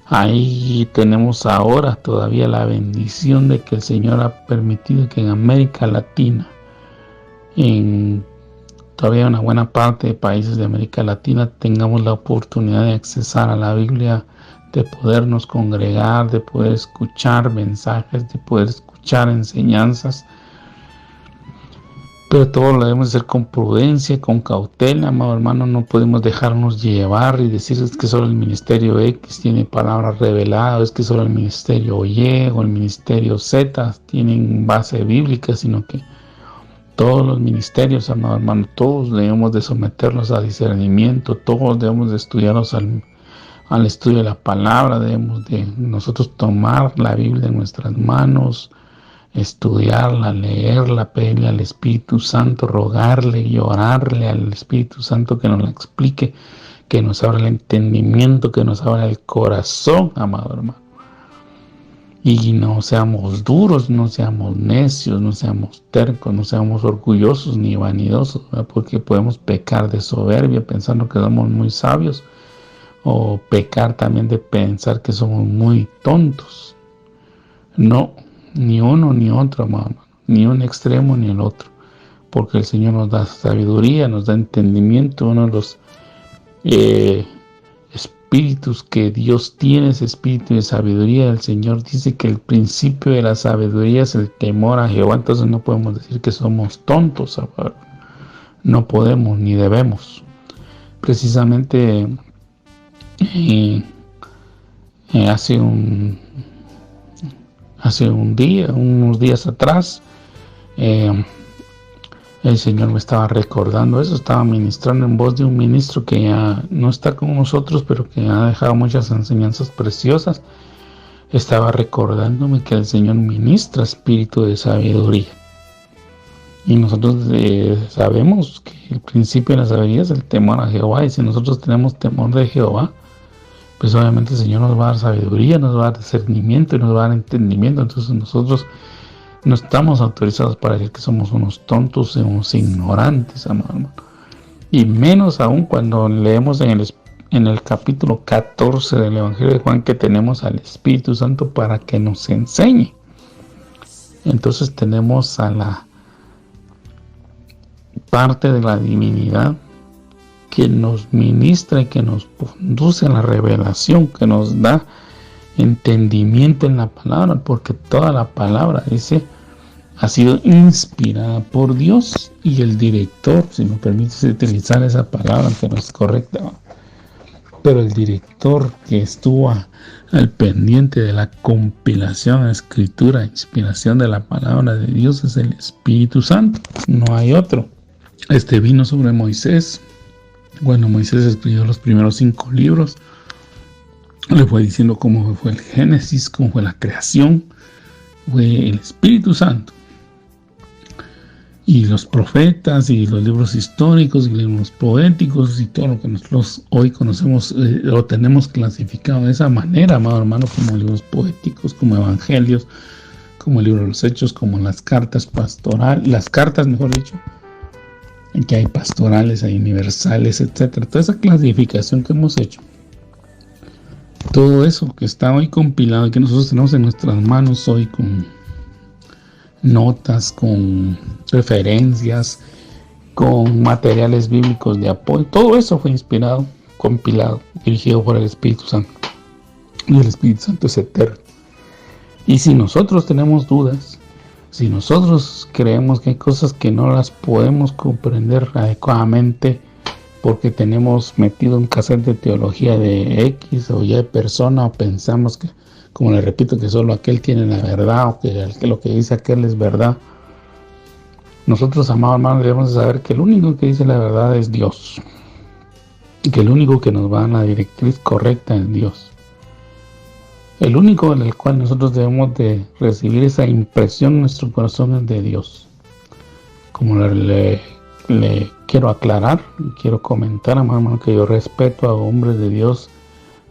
Speaker 2: Ahí tenemos ahora todavía la bendición de que el Señor ha permitido que en América Latina, en todavía una buena parte de países de América Latina, tengamos la oportunidad de accesar a la Biblia, de podernos congregar, de poder escuchar mensajes, de poder escuchar enseñanzas. Pero todo lo debemos hacer con prudencia, con cautela, amado hermano. No podemos dejarnos llevar y decir es que solo el ministerio X tiene palabras reveladas, es que solo el ministerio Y o el ministerio Z tienen base bíblica, sino que todos los ministerios, amado hermano, todos debemos de someternos a discernimiento, todos debemos de estudiarnos al estudio de la palabra, debemos de nosotros tomar la Biblia en nuestras manos, estudiarla, leerla, pedirle al Espíritu Santo, rogarle y orarle al Espíritu Santo que nos la explique, que nos abra el entendimiento, que nos abra el corazón, amado hermano. Y no seamos duros, no seamos necios, no seamos tercos, no seamos orgullosos ni vanidosos, ¿verdad? Porque podemos pecar de soberbia pensando que somos muy sabios, o pecar también de pensar que somos muy tontos. No. Ni uno ni otro, amado, ni un extremo ni el otro, porque el Señor nos da sabiduría, nos da entendimiento. Uno de los espíritus que Dios tiene, ese espíritu de sabiduría. El Señor dice que el principio de la sabiduría es el temor a Jehová. Entonces no podemos decir que somos tontos, amado. No podemos ni debemos. Precisamente hace unos días atrás, el Señor me estaba recordando eso, estaba ministrando en voz de un ministro que ya no está con nosotros, pero que ha dejado muchas enseñanzas preciosas. Estaba recordándome que el Señor ministra espíritu de sabiduría. Y nosotros sabemos que el principio de la sabiduría es el temor a Jehová, y si nosotros tenemos temor de Jehová, pues obviamente el Señor nos va a dar sabiduría, nos va a dar discernimiento y nos va a dar entendimiento. Entonces nosotros no estamos autorizados para decir que somos unos tontos, unos ignorantes, amado hermano. Y menos aún cuando leemos en el capítulo 14 del Evangelio de Juan que tenemos al Espíritu Santo para que nos enseñe. Entonces tenemos a la parte de la divinidad que nos ministra y que nos conduce a la revelación, que nos da entendimiento en la palabra, porque toda la palabra, dice, ha sido inspirada por Dios, y el director, si me permites utilizar esa palabra que no es correcta, pero el director que estuvo al pendiente de la compilación, escritura, inspiración de la palabra de Dios es el Espíritu Santo, no hay otro. Vino sobre Moisés. Bueno, Moisés escribió los primeros 5 libros, le fue diciendo cómo fue el Génesis, cómo fue la creación, fue el Espíritu Santo. Y los profetas y los libros históricos y libros poéticos y todo lo que nosotros hoy conocemos, lo tenemos clasificado de esa manera, amado hermano, como libros poéticos, como evangelios, como el libro de los Hechos, como las cartas pastorales, las cartas, mejor dicho, en que hay pastorales, hay universales, etcétera. Toda esa clasificación que hemos hecho, todo eso que está hoy compilado y que nosotros tenemos en nuestras manos hoy con notas, con referencias, con materiales bíblicos de apoyo, todo eso fue inspirado, compilado, dirigido por el Espíritu Santo. Y el Espíritu Santo es eterno. Y si nosotros tenemos dudas, si nosotros creemos que hay cosas que no las podemos comprender adecuadamente porque tenemos metido un cassette de teología de X o Y persona, o pensamos que, como le repito, que solo aquel tiene la verdad, o que lo que dice aquel es verdad, nosotros, amados hermanos, debemos saber que el único que dice la verdad es Dios, y que el único que nos va a dar la directriz correcta es Dios. El único en el cual nosotros debemos de recibir esa impresión en nuestro corazón es de Dios. Como le quiero aclarar, quiero comentar, hermano, que yo respeto a hombres de Dios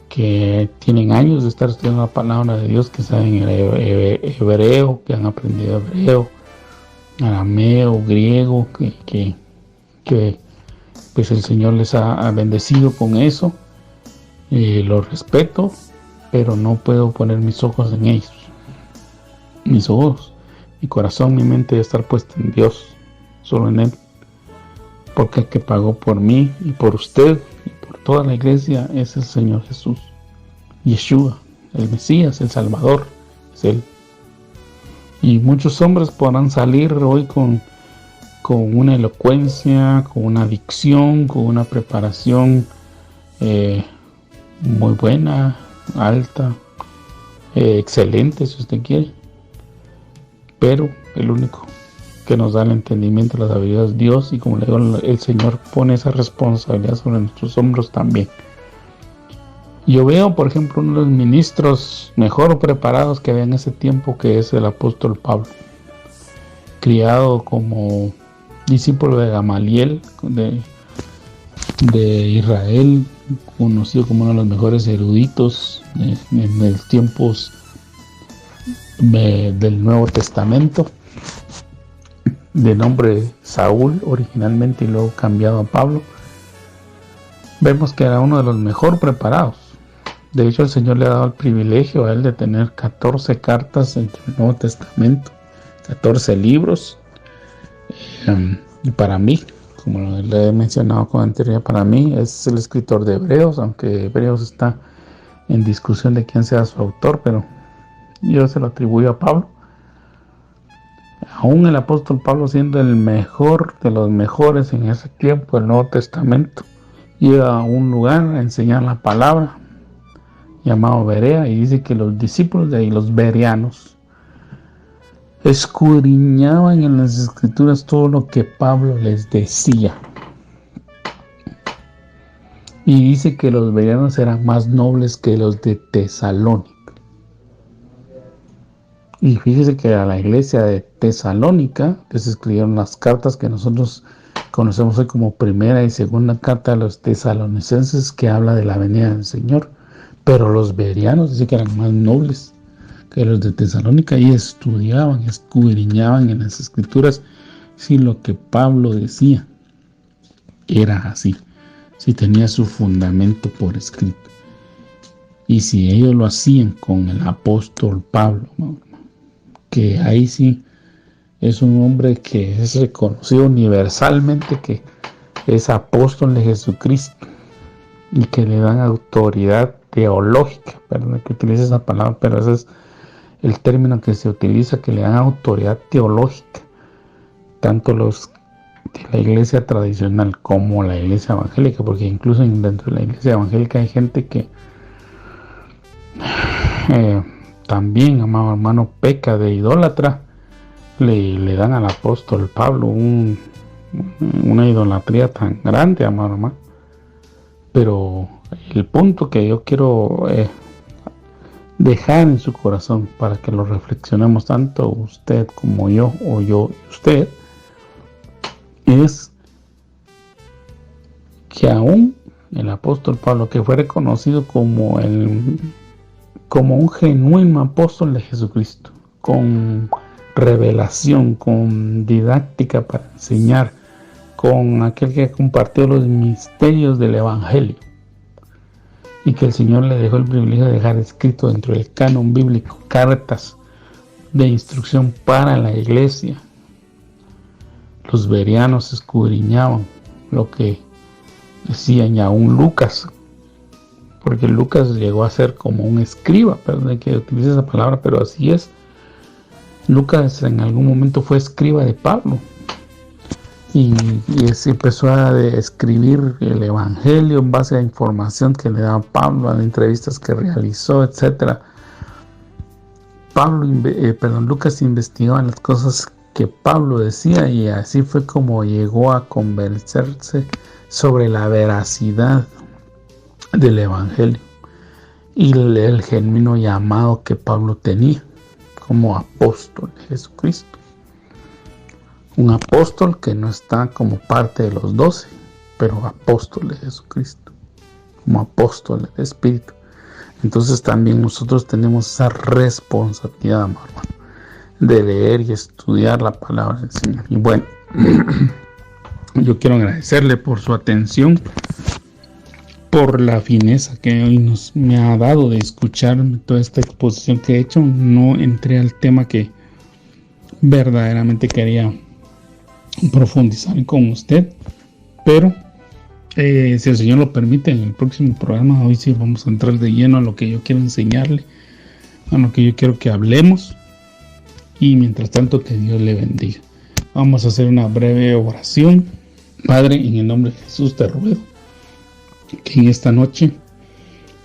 Speaker 2: que tienen años de estar estudiando la palabra de Dios, que saben hebreo, que han aprendido hebreo, arameo, griego, que pues el Señor les ha bendecido con eso. Los respeto, pero no puedo poner mis ojos en ellos. Mis ojos, mi corazón, mi mente debe estar puesta en Dios, solo en Él. Porque el que pagó por mí y por usted y por toda la iglesia es el Señor Jesús. Yeshua, el Mesías, el Salvador, es Él. Y muchos hombres podrán salir hoy con una elocuencia, con una dicción, con una preparación muy buena, alta, excelente si usted quiere. Pero el único que nos da el entendimiento, la sabiduría es Dios, y como le digo, el Señor pone esa responsabilidad sobre nuestros hombros también. Yo veo, por ejemplo, uno de los ministros mejor preparados que había en ese tiempo, que es el apóstol Pablo, criado como discípulo de Gamaliel, de Israel, conocido como uno de los mejores eruditos en los tiempos del Nuevo Testamento, de nombre Saúl originalmente y luego cambiado a Pablo. Vemos que era uno de los mejor preparados. De hecho, el Señor le ha dado el privilegio a él de tener 14 cartas entre el Nuevo Testamento, 14 libros. Y para mí, como le he mencionado con anterioridad, para mí es el escritor de Hebreos, aunque Hebreos está en discusión de quién sea su autor, pero yo se lo atribuyo a Pablo. Aún el apóstol Pablo, siendo el mejor de los mejores en ese tiempo del Nuevo Testamento, iba a un lugar a enseñar la palabra llamado Berea, y dice que los discípulos de ahí, los bereanos, escudriñaban en las escrituras todo lo que Pablo les decía. Y dice que los bereanos eran más nobles que los de Tesalónica. Y fíjese que a la iglesia de Tesalónica les escribieron las cartas que nosotros conocemos hoy como primera y segunda carta de los tesalonicenses, que habla de la venida del Señor. Pero los bereanos dice que eran más nobles que los de Tesalónica, y estudiaban, escudriñaban en las escrituras si lo que Pablo decía era así, si tenía su fundamento por escrito. Y si ellos lo hacían con el apóstol Pablo, que ahí sí es un hombre que es reconocido universalmente que es apóstol de Jesucristo, y que le dan autoridad teológica, perdón que utilice esa palabra, pero ese es el término que se utiliza, que le dan autoridad teológica, tanto los de la iglesia tradicional como la iglesia evangélica, porque incluso dentro de la iglesia evangélica hay gente que también, amado hermano, peca de idólatra. Le dan al apóstol Pablo una idolatría tan grande, amado hermano. Pero el punto que yo quiero dejar en su corazón, para que lo reflexionemos tanto usted como yo, o yo y usted, es que aún el apóstol Pablo, que fue reconocido como un genuino apóstol de Jesucristo, con revelación, con didáctica para enseñar, con aquel que compartió los misterios del Evangelio, y que el Señor le dejó el privilegio de dejar escrito dentro del canon bíblico cartas de instrucción para la iglesia. Los bereanos escudriñaban lo que decían, y aún Lucas, porque Lucas llegó a ser como un escriba, perdón hay que utilizar esa palabra, pero así es. Lucas en algún momento fue escriba de Pablo, y se empezó a escribir el Evangelio en base a información que le daba Pablo, a entrevistas que realizó, etc. Lucas investigaba las cosas que Pablo decía, y así fue como llegó a convencerse sobre la veracidad del Evangelio y el genuino llamado que Pablo tenía como apóstol de Jesucristo. Un apóstol que no está como parte de los 12, pero apóstol de Jesucristo, como apóstol del Espíritu. Entonces también nosotros tenemos esa responsabilidad, hermano, de leer y estudiar la palabra del Señor. Y bueno, yo quiero agradecerle por su atención, por la fineza que hoy me ha dado de escuchar toda esta exposición que he hecho. No entré al tema que verdaderamente quería profundizar con usted, pero si el Señor lo permite, en el próximo programa, hoy sí vamos a entrar de lleno a lo que yo quiero enseñarle, a lo que yo quiero que hablemos, y mientras tanto que Dios le bendiga. Vamos a hacer una breve oración. Padre, en el nombre de Jesús te ruego que en esta noche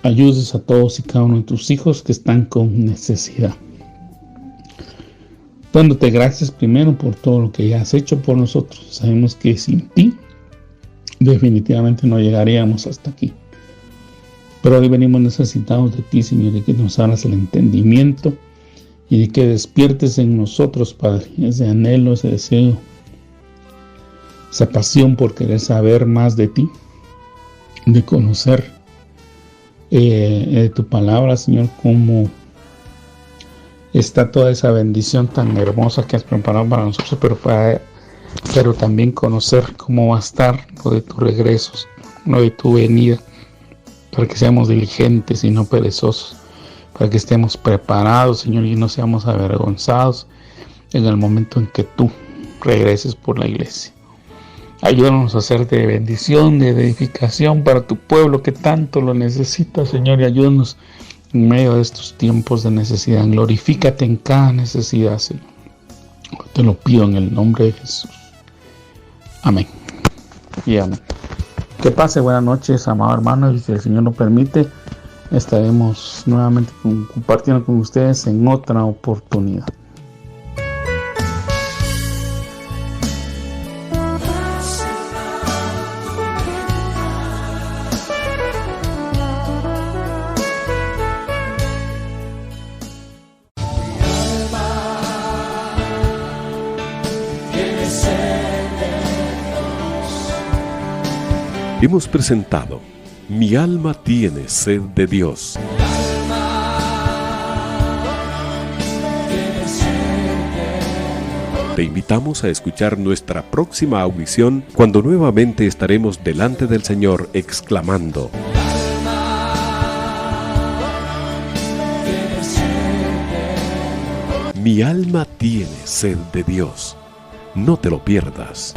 Speaker 2: ayudes a todos y cada uno de tus hijos que están con necesidad. Dándote gracias primero por todo lo que ya has hecho por nosotros. Sabemos que sin ti definitivamente no llegaríamos hasta aquí. Pero hoy venimos necesitados de ti, Señor, de que nos abras el entendimiento y de que despiertes en nosotros, Padre, ese anhelo, ese deseo, esa pasión por querer saber más de ti, de conocer de tu palabra, Señor, cómo está toda esa bendición tan hermosa que has preparado para nosotros, pero también conocer cómo va a estar lo de tus regresos, lo de tu venida, para que seamos diligentes y no perezosos, para que estemos preparados, Señor, y no seamos avergonzados en el momento en que tú regreses por la iglesia. Ayúdanos a ser de bendición, de edificación para tu pueblo que tanto lo necesita, Señor, y ayúdanos en medio de estos tiempos de necesidad. Glorifícate en cada necesidad, Señor. Te lo pido en el nombre de Jesús. Amén. Y amén. Que pase buenas noches, amado hermano, y si el Señor lo permite, estaremos nuevamente compartiendo con ustedes en otra oportunidad.
Speaker 1: Hemos presentado Mi alma tiene sed de Dios. Te invitamos a escuchar nuestra próxima audición cuando nuevamente estaremos delante del Señor exclamando: Mi alma tiene sed de Dios. No te lo pierdas.